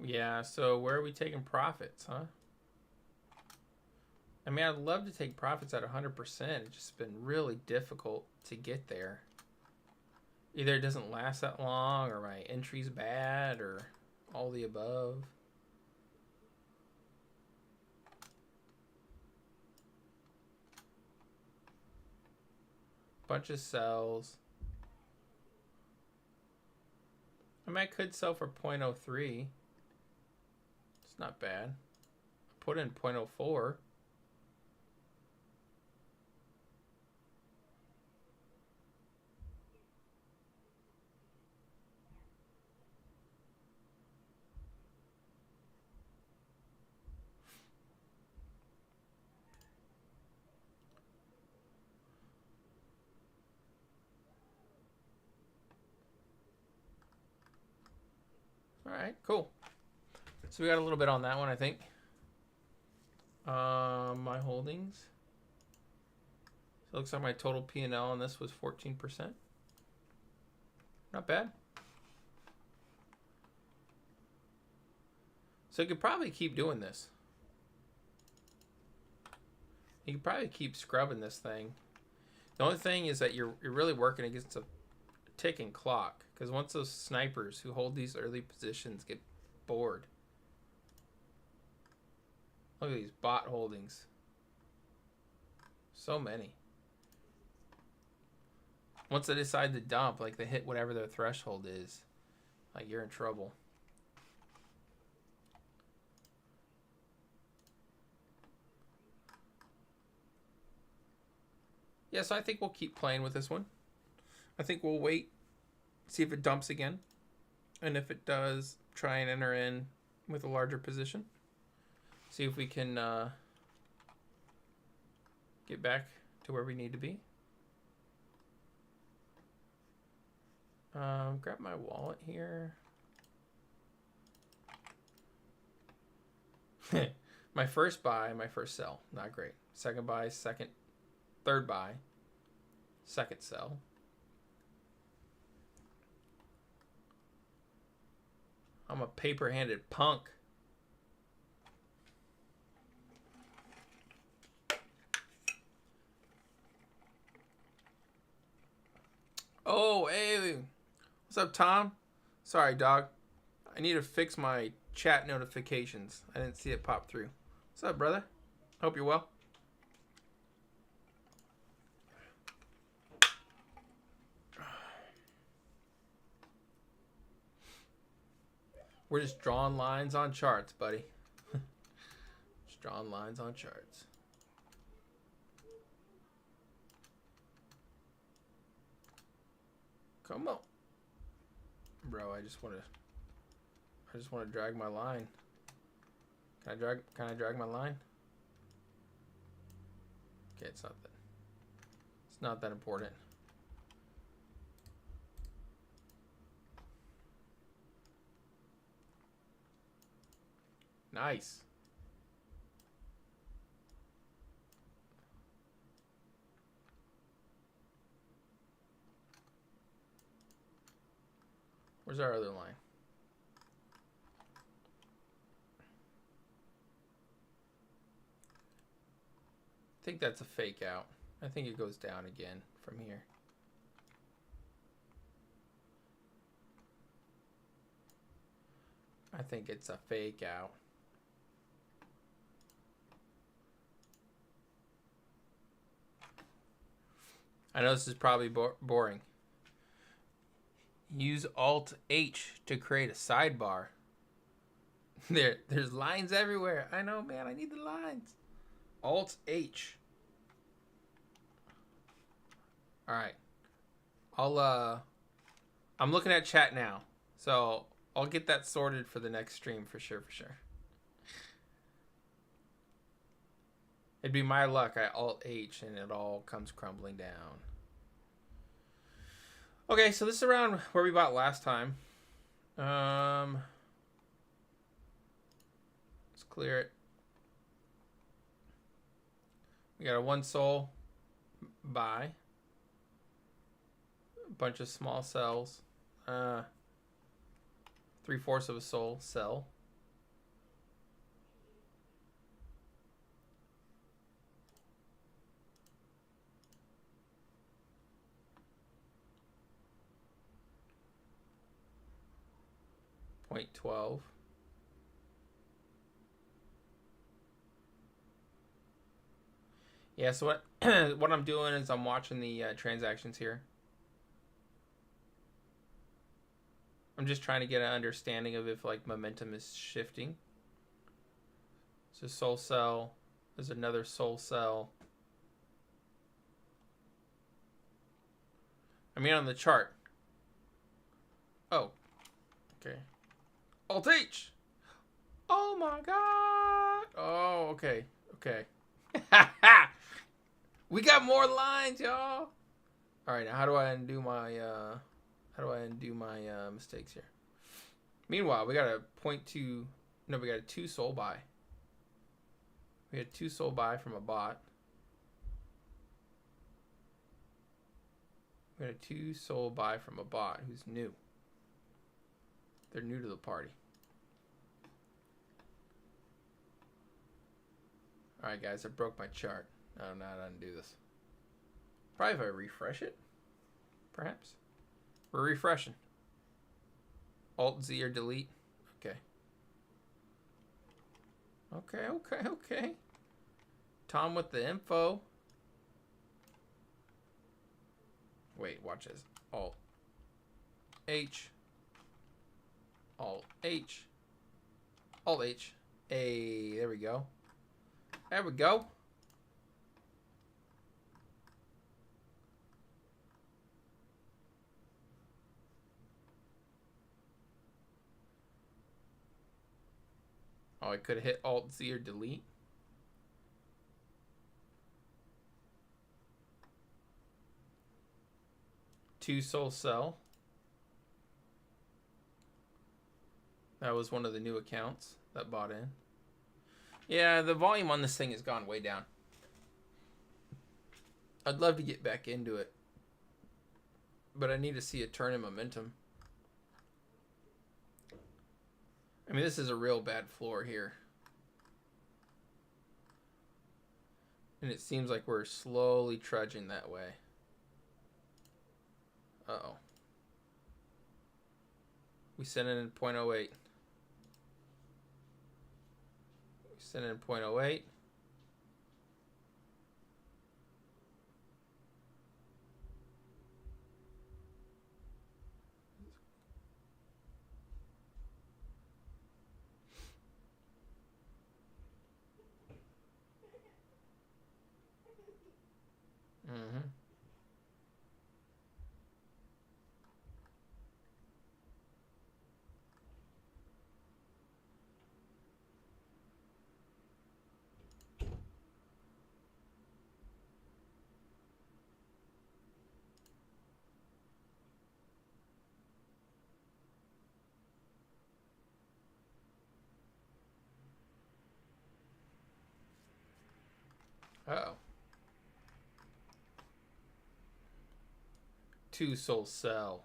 Yeah, so where are we taking profits, huh? I mean, I'd love to take profits at 100%. It's just been really difficult to get there. Either it doesn't last that long, or my entry's bad, or all the above. Bunch of sells. I mean, I could sell for 0.03. It's not bad. I put in 0.04. All right, cool. So we got a little bit on that one, I think. My holdings. So it looks like my total P&L on this was 14%. Not bad. So you could probably keep doing this. You could probably keep scrubbing this thing. The only thing is that you're really working against a ticking clock, because once those snipers who hold these early positions get bored. Look at these bot holdings. So many. Once they decide to dump, like they hit whatever their threshold is, like you're in trouble. Yeah, so I think we'll keep playing with this one. I think we'll wait, see if it dumps again. And if it does, try and enter in with a larger position. See if we can get back to where we need to be. Grab my wallet here. My first buy, my first sell. Not great. Second buy, second, third buy, second sell. I'm a paper-handed punk. Oh, hey. What's up, Tom? Sorry, dog. I need to fix my chat notifications. I didn't see it pop through. What's up, brother? Hope you're well. We're just drawing lines on charts, buddy. Just drawing lines on charts. Come on. Bro, I just want to drag my line. Can I drag my line? Okay, it's not that important. Nice. Where's our other line? think that's a fake out. I think it goes down again from here. I think it's a fake out. I know this is probably boring. Use Alt-H to create a sidebar. There's lines everywhere. I know, man. I need the lines. Alt-H. All right. I'm looking at chat now. So I'll get that sorted for the next stream for sure. It'd be my luck. I Alt-H and it all comes crumbling down. Okay, so this is around where we bought last time. Let's clear it. We got a 1 soul buy. A bunch of small cells. 3/4 of a soul sell. .12. Yeah, so what what I'm doing is I'm watching the transactions here. I'm just trying to get an understanding of if like momentum is shifting. So soul sell, there's another soul sell. I mean on the chart. Oh, okay. Alt-H. Oh my god. Oh, okay. We got more lines, y'all. All right, now how do I undo my mistakes here? Meanwhile, we got a 0.2. No, we got a 2 soul buy. We had 2 soul buy from a bot. We got a 2 soul buy from a bot who's new. They're new to the party. All right, guys, I broke my chart. I don't know how to undo this. Probably if I refresh it, perhaps. We're refreshing. Alt-Z or delete. Okay. Okay. Tom with the info. Wait, watch this. Alt-H. Alt-H. Alt-H. Hey, there we go. There we go. Oh, I could have hit Alt-Z or delete. Two soul sell. That was one of the new accounts that bought in. Yeah, the volume on this thing has gone way down. I'd love to get back into it, but I need to see a turn in momentum. I mean, this is a real bad floor here. And it seems like we're slowly trudging that way. Uh-oh. We sent it in 0.08. We sent it in 0.08. Mm-hmm. Uh-oh. Two soul sell.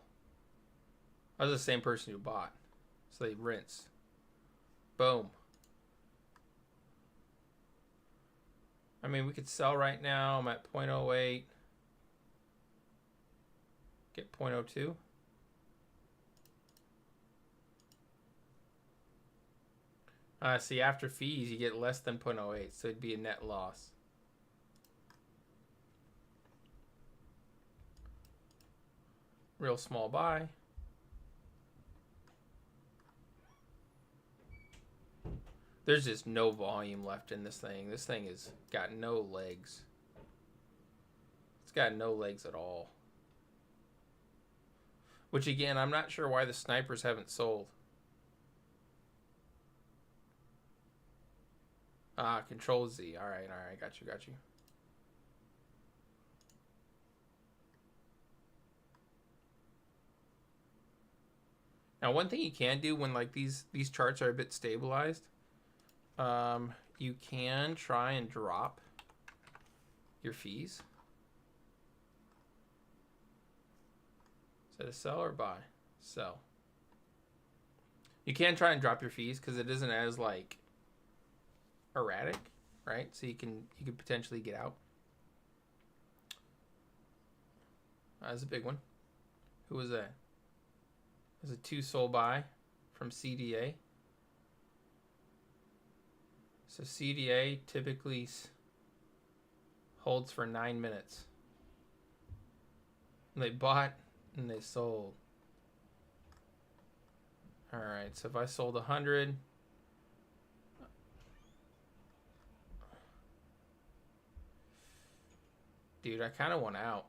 I was the same person who bought. So they rinse. Boom. I mean, we could sell right now. I'm at 0.08. Get 0.02. See, after fees, you get less than 0.08, so it'd be a net loss. Real small buy. There's just no volume left in this thing. This thing has got no legs. It's got no legs at all. Which, again, I'm not sure why the snipers haven't sold. Ah, Control Z. All right, got you. Now, one thing you can do when like these charts are a bit stabilized, you can try and drop your fees. Is that a sell or buy? Sell. You can try and drop your fees because it isn't as like erratic, right? So you can potentially get out. That's a big one. Who was that? There's a 2 sold buy from CDA. So CDA typically holds for 9 minutes. And they bought and they sold. All right, so if I sold 100, dude, I kind of want out.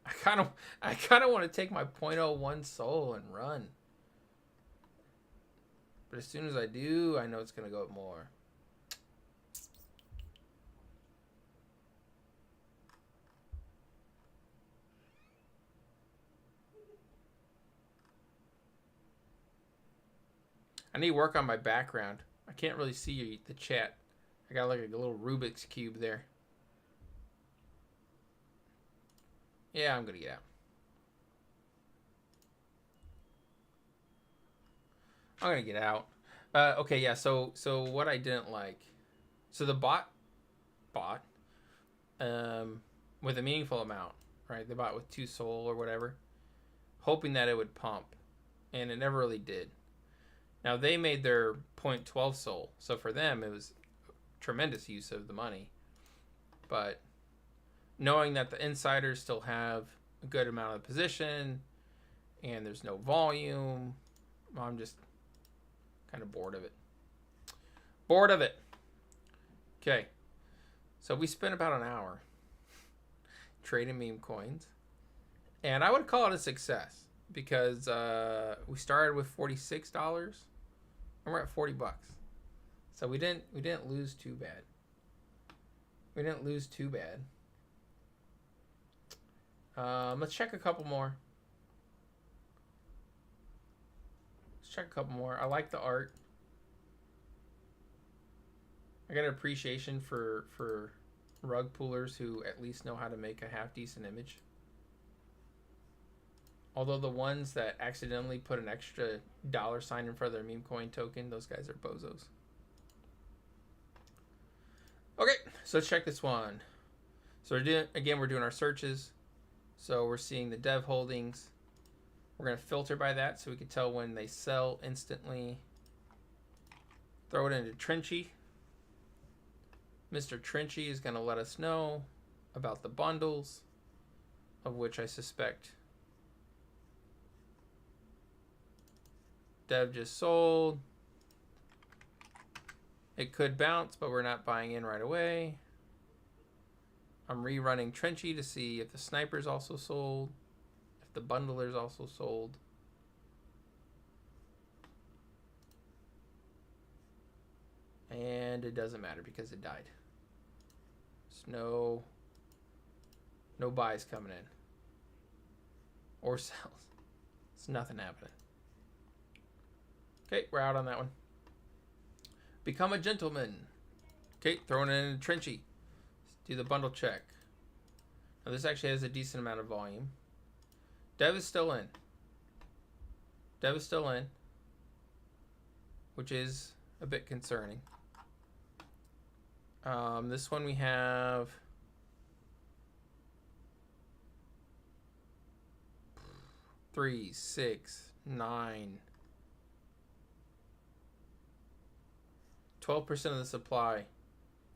I kind of want to take my 0.01 soul and run. But as soon as I do, I know it's going to go up more. I need to work on my background. I can't really see the chat. I got like a little Rubik's Cube there. Yeah, I'm going to get out. I'm going to get out. Okay, yeah, so what I didn't like. So the bot with a meaningful amount, right? They bought with 2 soul or whatever, hoping that it would pump. And it never really did. Now, they made their 0.12 soul. So for them, it was tremendous use of the money. But knowing that the insiders still have a good amount of position and there's no volume, I'm just kind of bored of it. Okay. So we spent about an hour trading meme coins. And I would call it a success because we started with $46 and we're at $40. So we didn't lose too bad. Let's check a couple more. I like the art. I got an appreciation for rug pullers who at least know how to make a half decent image. Although the ones that accidentally put an extra $sign in front of their meme coin token, those guys are bozos. Okay, so let's check this one. So we're doing our searches. So we're seeing the dev holdings. We're going to filter by that so we can tell when they sell instantly. Throw it into Trenchy. Mr. Trenchy is going to let us know about the bundles, of which I suspect dev just sold. It could bounce, but we're not buying in right away. I'm rerunning Trenchy to see if the snipers also sold, if the bundlers also sold. And it doesn't matter because it died. There's no buys coming in. Or sells. It's nothing happening. Okay, we're out on that one. Become a gentleman. Okay, throwing it in Trenchy. Do the bundle check. Now this actually has a decent amount of volume. Dev is still in. Which is a bit concerning. This one we have 3, 6, 9, 12% of the supply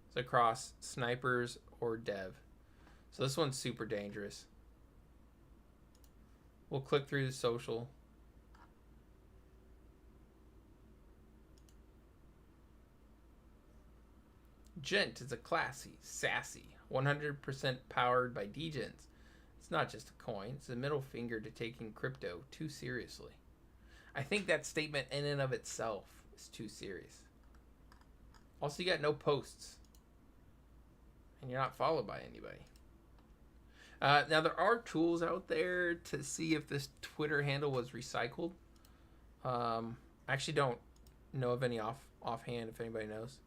is across snipers or dev. So this one's super dangerous. We'll click through the social. Gent is a classy, sassy, 100% powered by Dgens. It's not just a coin, it's a middle finger to taking crypto too seriously. I think that statement in and of itself is too serious. Also, you got no posts. And you're not followed by anybody. Now, there are tools out there to see if this Twitter handle was recycled. I actually don't know of any offhand, if anybody knows.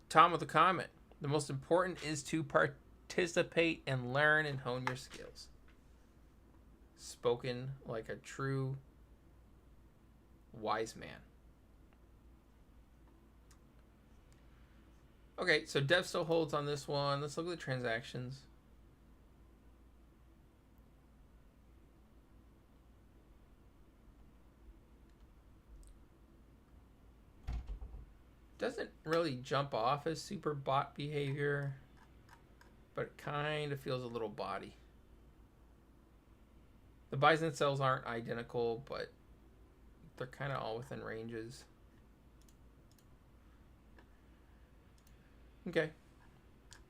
Tom with a comment. The most important is to participate and learn and hone your skills. Spoken like a true wise man. Okay, so Dev still holds on this one. Let's look at the transactions. Doesn't really jump off as super bot behavior, but it kind of feels a little botty. The buys and sells aren't identical, but they're kind of all within ranges. Okay.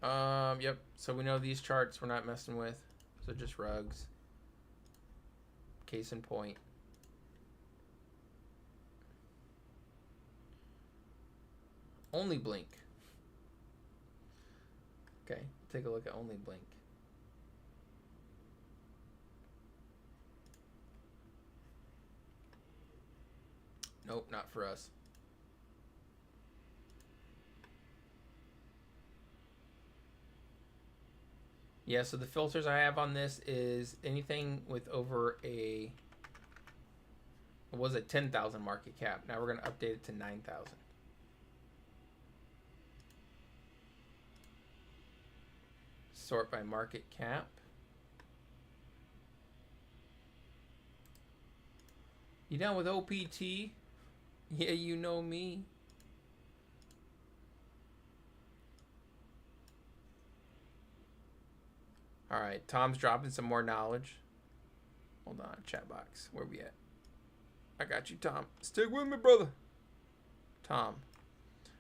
Yep. So we know these charts we're not messing with. So just rugs. Case in point. Only blink. Okay, take a look at only blink. Nope, not for us. Yeah, so the filters I have on this is anything with over a, it was a 10,000 market cap. Now we're going to update it to 9,000. Sort by market cap. You down with OPT? Yeah, you know me. All right, Tom's dropping some more knowledge. Hold on, chat box. Where we at? I got you, Tom. Stick with me, brother. Tom.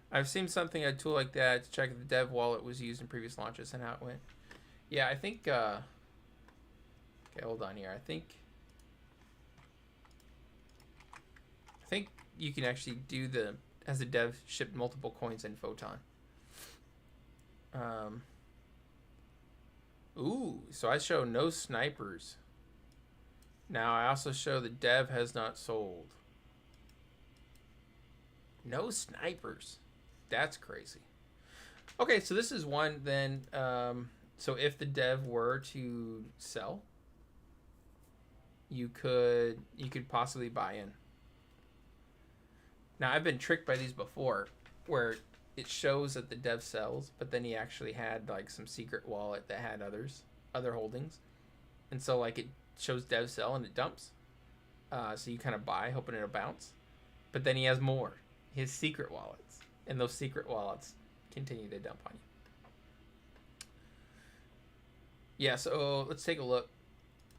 I've seen something, a tool like that to check if the dev wallet was used in previous launches and how it went. Yeah, I think, okay, hold on here. I think you can actually do the, as the dev shipped multiple coins in Photon. Ooh, so I show no snipers. Now I also show the dev has not sold. No snipers. That's crazy. Okay, so this is one then. So if the dev were to sell, you could possibly buy in. Now I've been tricked by these before, where it shows that the dev sells, but then he actually had like some secret wallet that had other holdings, and so like it shows dev sell and it dumps. So you kind of buy, hoping it'll bounce, but then he has more, his secret wallets, and those secret wallets continue to dump on you. Yeah, so let's take a look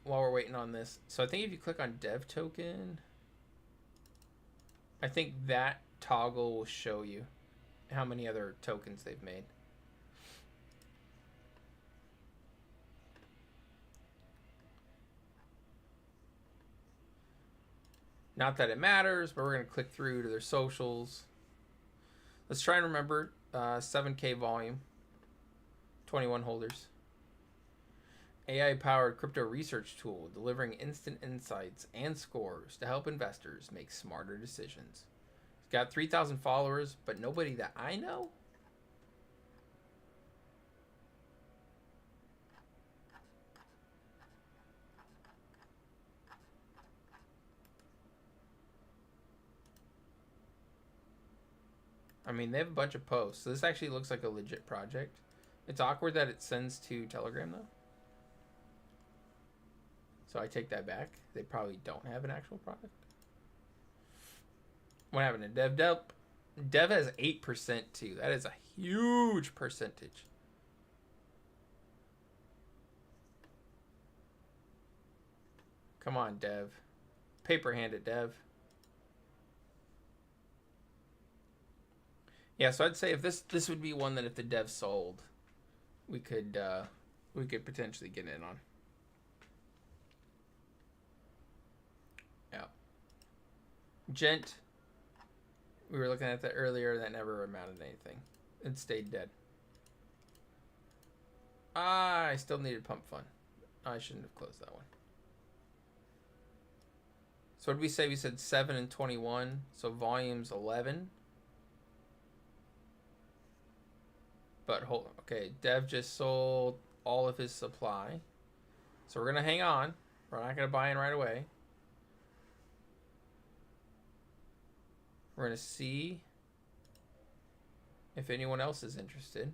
while we're waiting on this. So I think if you click on dev token, I think that toggle will show you how many other tokens they've made. Not that it matters, but we're going to click through to their socials. Let's try and remember 7K volume, 21 holders. AI-powered crypto research tool delivering instant insights and scores to help investors make smarter decisions. It's got 3,000 followers, but nobody that I know. I mean, they have a bunch of posts. So this actually looks like a legit project. It's awkward that it sends to Telegram, though. So I take that back. They probably don't have an actual product. What happened to Dev? Dev has 8% too. That is a huge percentage. Come on, Dev. Paper hand it, Dev. Yeah, so I'd say if this would be one that if the Dev sold, we could potentially get in on. Yeah. Gent. We were looking at that earlier. That never amounted to anything. It stayed dead. I still needed pump fun. I shouldn't have closed that one. So what did we say? We said 7 and 21. So volume's 11. But hold on. Okay, Dev just sold all of his supply. So we're going to hang on. We're not going to buy in right away. We're going to see if anyone else is interested.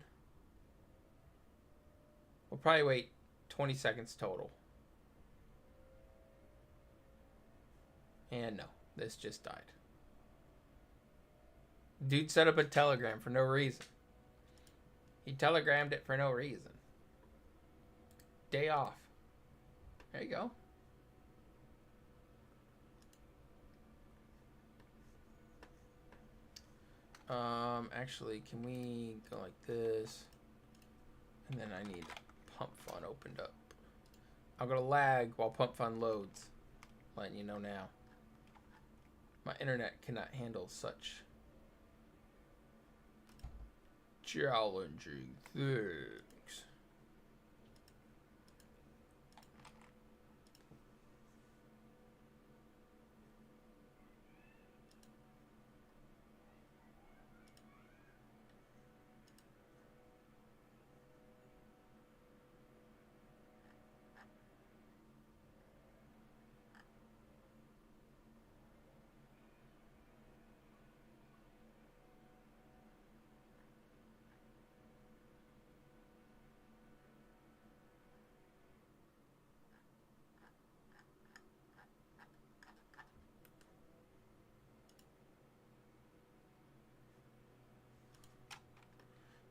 We'll probably wait 20 seconds total. And no, this just died. Dude set up a Telegram for no reason. He telegrammed it for no reason. Day off. There you go. Actually, can we go like this? And then I need Pump Fun opened up. I'm gonna lag while Pump Fun loads. Letting you know now. My internet cannot handle such challenging things.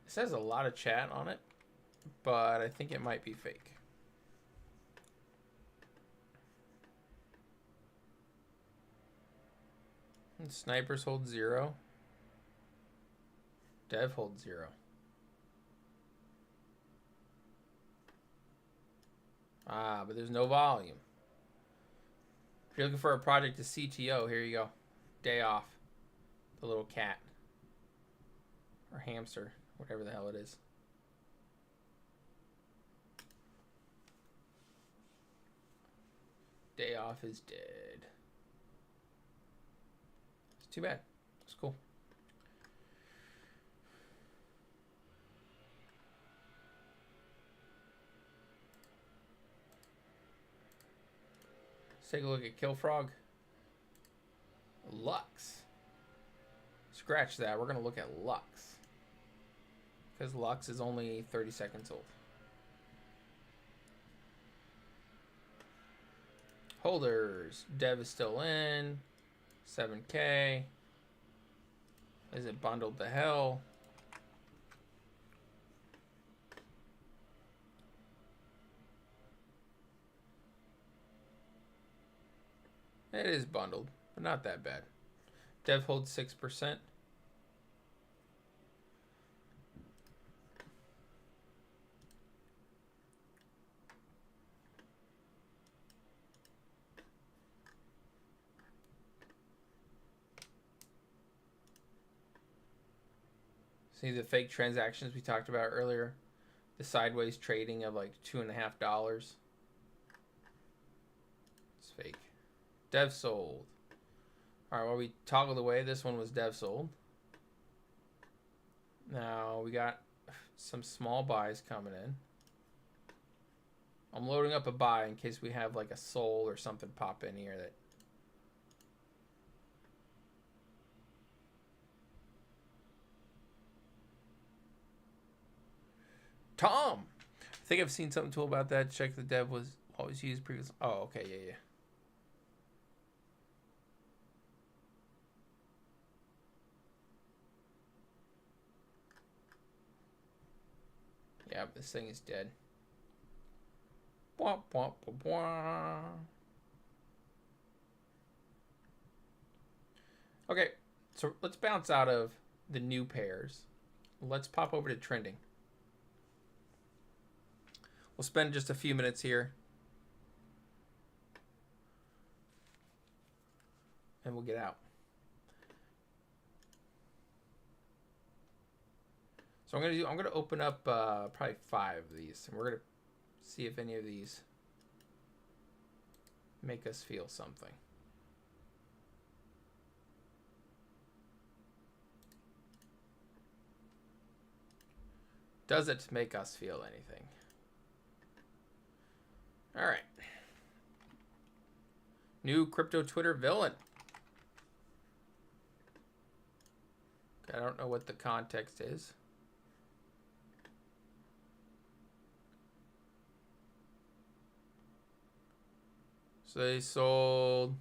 It says a lot of chat on it, but I think it might be fake. And snipers hold 0. Dev holds 0. Ah, but there's no volume. If you're looking for a project to CTO, here you go. Day off. The little cat. Or hamster. Whatever the hell it is. Day off is dead. It's too bad. It's cool. Let's take a look at Kill Frog. Lux. Scratch that. We're going to look at Lux. Because Lux is only 30 seconds old. Holders. Dev is still in. 7K. Is it bundled to hell? It is bundled, but not that bad. Dev holds 6%. See the fake transactions we talked about earlier? The sideways trading of like $2.50. It's fake. Dev sold. Alright, while we toggled away, this one was Dev sold. Now we got some small buys coming in. I'm loading up a buy in case we have like a soul or something pop in here that Tom. I think I've seen something cool about that. Check the dev was always used previously. Oh, okay, yeah. Yeah, this thing is dead. Bwah, bwah, bwah, bwah. Okay, so let's bounce out of the new pairs. Let's pop over to trending. We'll spend just a few minutes here. And we'll get out. So I'm gonna open up probably 5 of these, and we're gonna see if any of these make us feel something. Does it make us feel anything? All right. New crypto Twitter villain. I don't know what the context is. So they sold.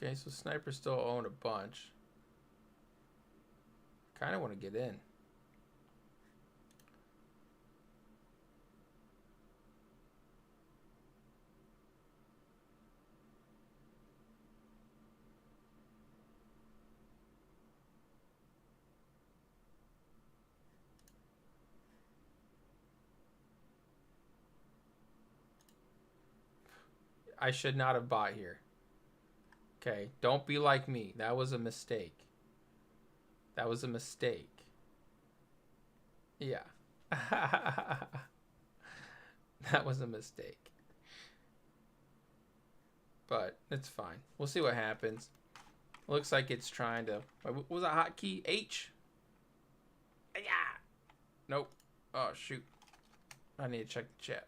Okay, so Sniper still owned a bunch. Kind of want to get in. I should not have bought here. Okay, don't be like me. That was a mistake. That was a mistake. Yeah. That was a mistake. But it's fine. We'll see what happens. Looks like it's trying to... What was that hotkey? H? Yeah. Nope. Oh, shoot. I need to check the chat.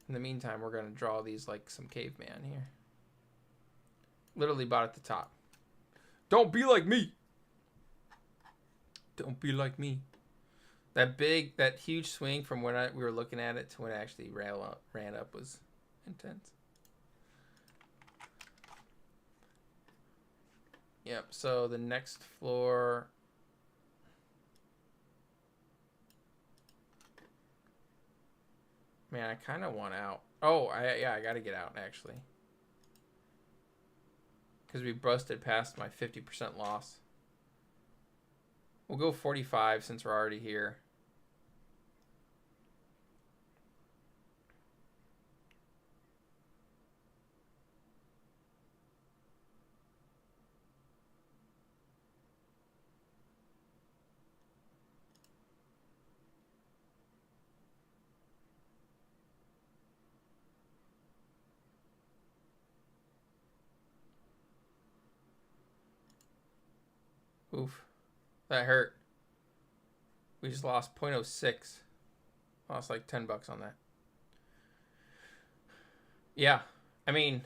In the meantime, we're going to draw these like some caveman here. Literally bought at the top. Don't be like me. Don't be like me. That huge swing from when we were looking at it to when it actually ran up was intense. Yep, so the next floor... Man, I kind of want out. Oh, I got to get out, actually. Because we busted past my 50% loss. We'll go 45 since we're already here. Oof. That hurt. We just lost 0.06. Lost like 10 bucks on that. Yeah. I mean,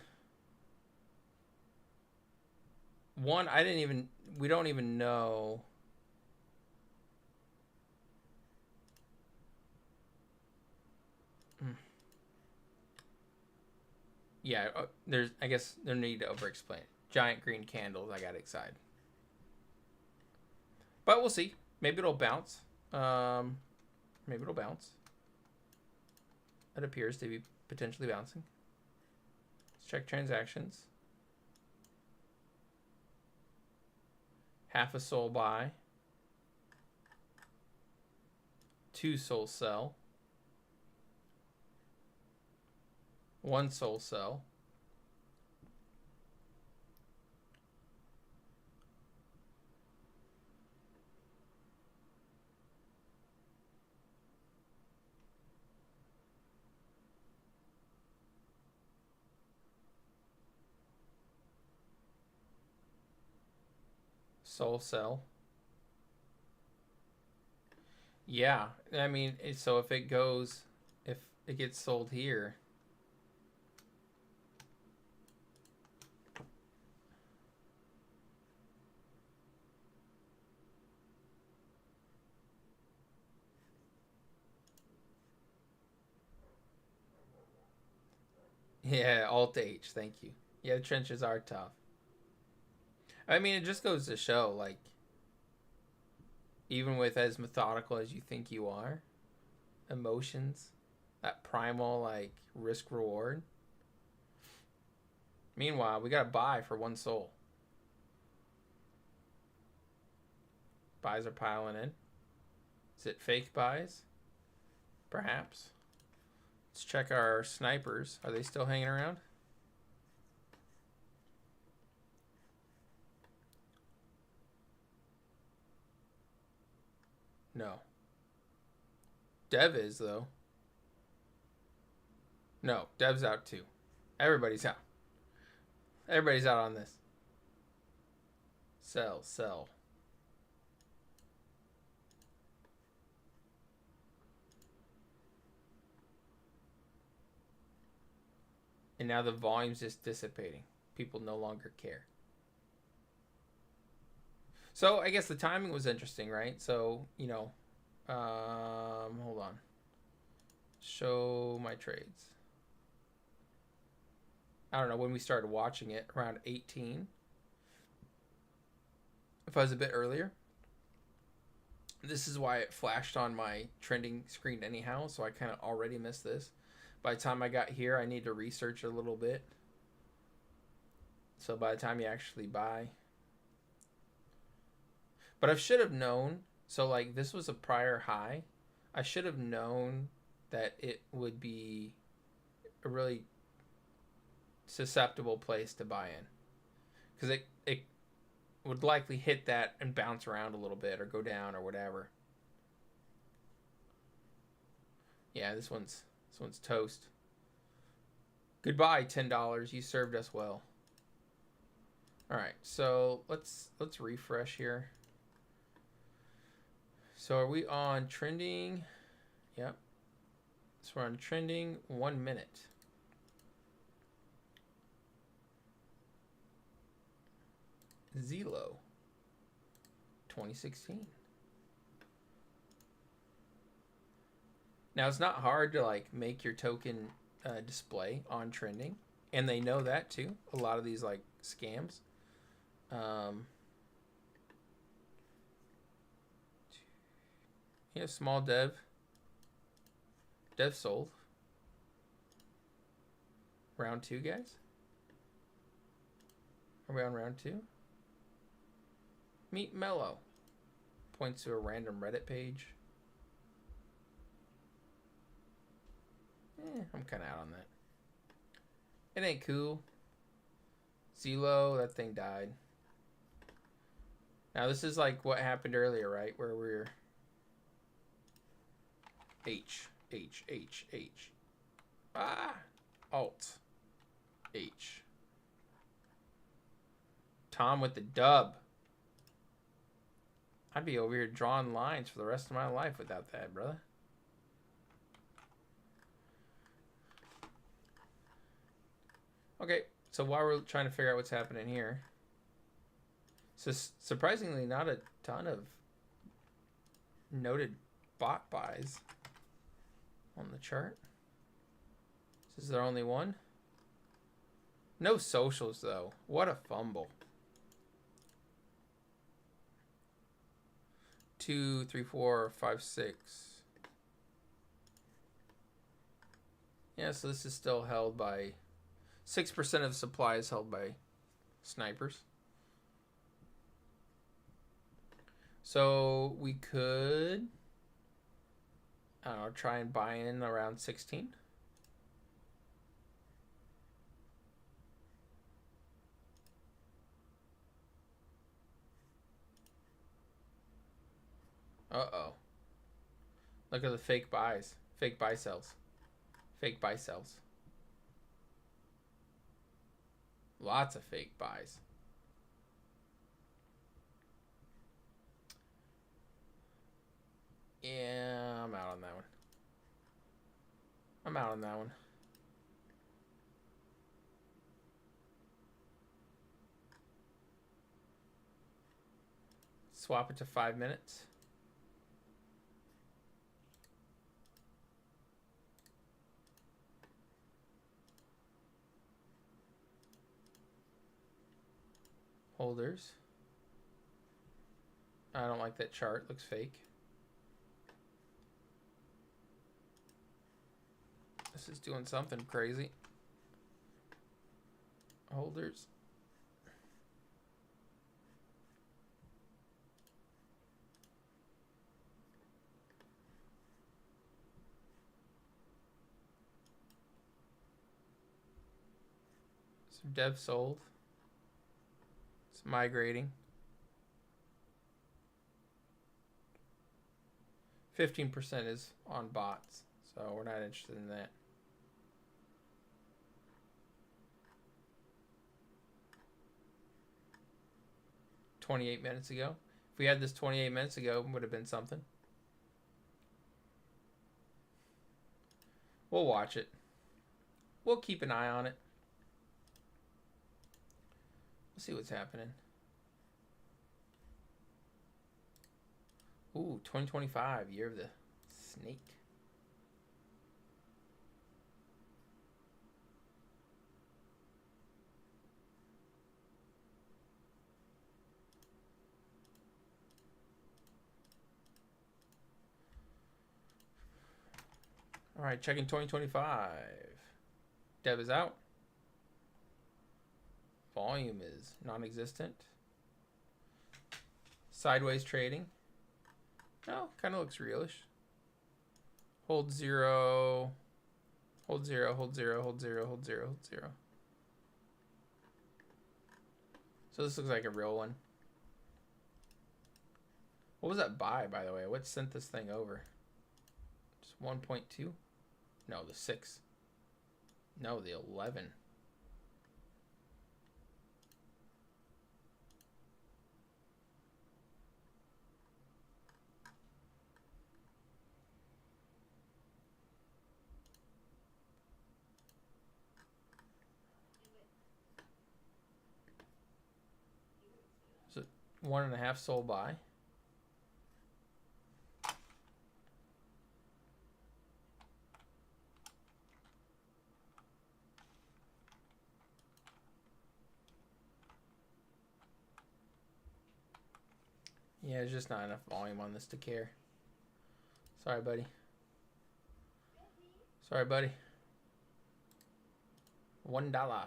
one, we don't even know. Yeah, I guess no need to over-explain it. Giant green candles, I got excited. But we'll see. Maybe it'll bounce. Maybe it'll bounce. It appears to be potentially bouncing. Let's check transactions. Half a soul buy. 2 soul sell. 1 soul sell. Soul sell. Yeah, I mean, so if it gets sold here, Yeah, Alt H, thank you. Yeah, the trenches are tough. I mean, it just goes to show, like, even with as methodical as you think you are, emotions, that primal, like, risk reward. Meanwhile, we got to buy for 1 soul. Buys are piling in. Is it fake buys? Perhaps. Let's check our snipers. Are they still hanging around? No. Dev is, though. No, Dev's out too. Everybody's out. Everybody's out on this. Sell, sell. And now the volume's just dissipating. People no longer care. So I guess the timing was interesting, right? So, you know, hold on. Show my trades. I don't know when we started watching it, around 18. If I was a bit earlier. This is why it flashed on my trending screen anyhow, so I kind of already missed this. By the time I got here, I need to research a little bit. So by the time you actually buy. But I should have known. So like this was a prior high. I should have known that it would be a really susceptible place to buy in. Because it would likely hit that and bounce around a little bit or go down or whatever. Yeah, this one's toast. Goodbye, $10. You served us well. All right, so let's refresh here. So are we on trending? Yep. So we're on trending 1 minute. Zelo 2016. Now it's not hard to like make your token display on trending, and they know that too. A lot of these like scams. Yeah, small dev sold. Round 2, guys. Are we on round 2? Meet Mellow. Points to a random Reddit page. I'm kind of out on that. It ain't cool. Zelo, that thing died. Now this is like what happened earlier, right? Where we're H. Alt. H. Tom with the dub. I'd be over here drawing lines for the rest of my life without that, brother. Okay, so while we're trying to figure out what's happening here. So surprisingly, not a ton of noted bot buys on the chart. Is there only one? No socials, though. What a fumble. 2, 3, 4, 5, 6. Yeah, so this is still held by 6% of supply is held by snipers. So we could, I don't know, try and buy in around 16. Uh-oh. Look at the fake buys. Fake buy sells. Fake buy sells. Lots of fake buys. Yeah, I'm out on that one. I'm out on that one. Swap it to 5 minutes. Holders. I don't like that chart. Looks fake. This is doing something crazy. Holders. Some dev sold. It's migrating. 15% is on bots, so we're not interested in that. $28 minutes ago. If we had this 28 minutes ago, it would have been something. We'll watch it. We'll keep an eye on it. We'll see what's happening. Ooh, 2025, year of the snake. All right, checking 2025. Dev is out. Volume is non-existent. Sideways trading. Oh, kind of looks realish. Hold 0. Hold 0, hold 0, hold 0, hold 0, hold 0. So this looks like a real one. What was that buy, by the way? What sent this thing over? Just 1.2? No, the 6. No, the 11. So 1.5 sold buy. Yeah, there's just not enough volume on this to care. Sorry, buddy. Sorry, buddy. $1.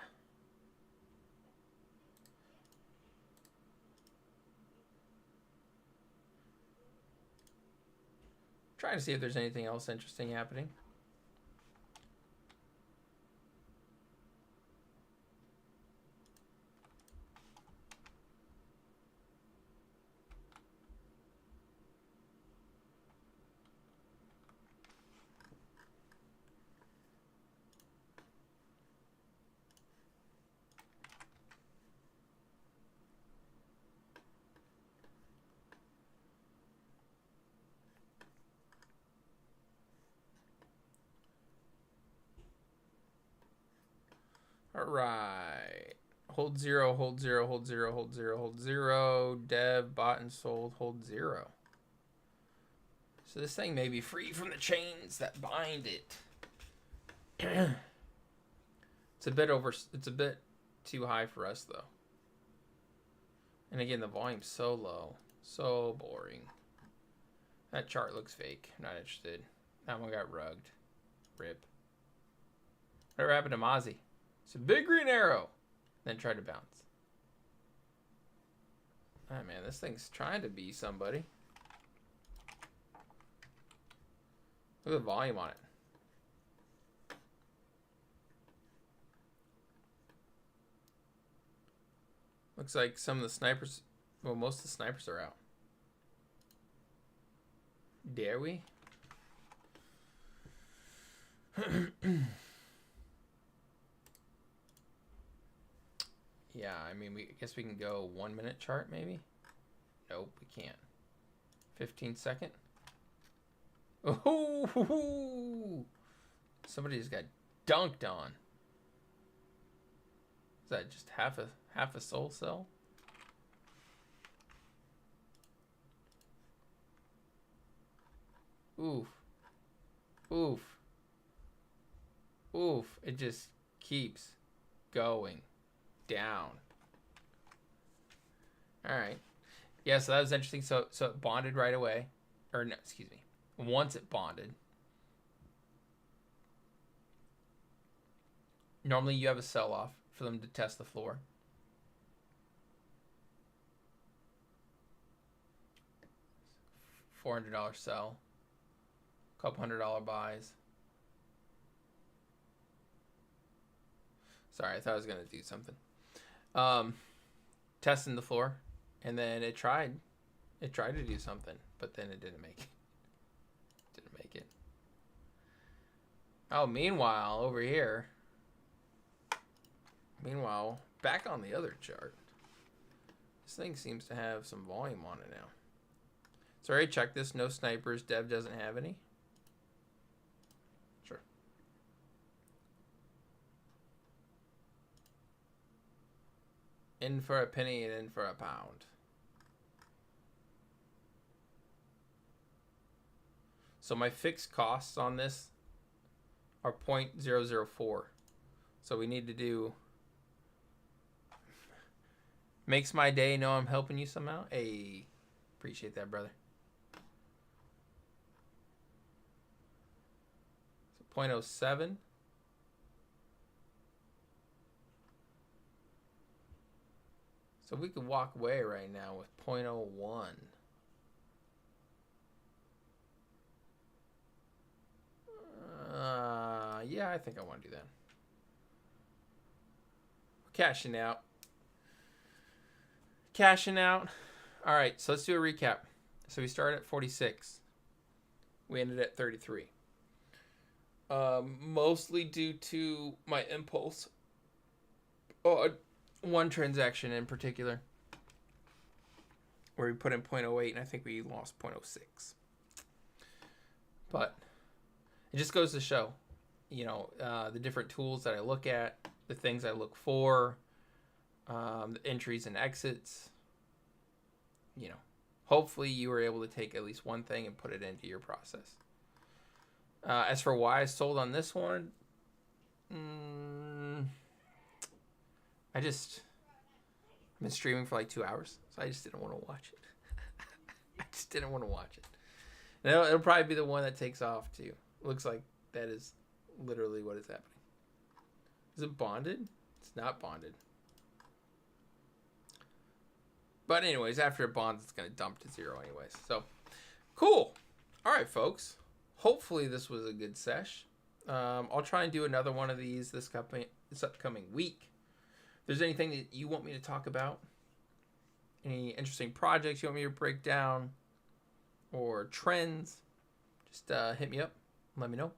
Trying to see if there's anything else interesting happening. All right. Hold 0, hold 0, hold 0, hold 0, hold 0. Dev, bought and sold, hold 0. So this thing may be free from the chains that bind it. It's a bit too high for us though. And again, the volume's so low. So boring. That chart looks fake. I'm not interested. That one got rugged. Rip. Whatever happened to Mozzie? It's a big green arrow. Then tried to bounce. Oh man, this thing's trying to be somebody. Look at the volume on it. Looks like some of the snipers, well, most of the snipers are out. Dare we? Yeah, I mean, I guess we can go 1 minute chart maybe? Nope, we can't. 15-second? Oh, somebody just got dunked on. Is that just half a soul cell? Oof. Oof. Oof. It just keeps going down. All right. Yeah, so that was interesting. So it bonded right away. Or no, excuse me. Once it bonded. Normally you have a sell-off for them to test the floor. $400 sell. Couple $100 buys. Sorry, I thought I was going to do something. Testing the floor. And then it tried to do something, but then it didn't make it. Didn't make it. Oh, meanwhile, over here. Meanwhile, back on the other chart. This thing seems to have some volume on it now. So I already checked this. No snipers. Dev doesn't have any. Sure. In for a penny and in for a pound. So my fixed costs on this are 0.004. So we need to do... Makes my day, know I'm helping you somehow. Hey, appreciate that, brother. So 0.07. So we could walk away right now with 0.01. Yeah, I think I want to do that. Cashing out. Cashing out. All right, so let's do a recap. So we started at 46. We ended at 33. Mostly due to my impulse. One transaction in particular where we put in 0.08 and I think we lost 0.06. But it just goes to show, you know, the different tools that I look at, the things I look for, the entries and exits. You know, hopefully you were able to take at least one thing and put it into your process. As for why I sold on this one, I've been streaming for like 2 hours, so I just didn't want to watch it. I just didn't want to watch it. And it'll probably be the one that takes off too. Looks like that is literally what is happening. Is it bonded? It's not bonded. But anyways, after it bonds, it's going to dump to 0 anyways. So, cool. All right, folks. Hopefully this was a good sesh. I'll try and do another one of these this upcoming week. If there's anything that you want me to talk about, any interesting projects you want me to break down, or trends, just hit me up. Let me know.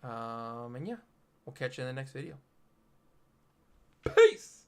And yeah, we'll catch you in the next video. Peace!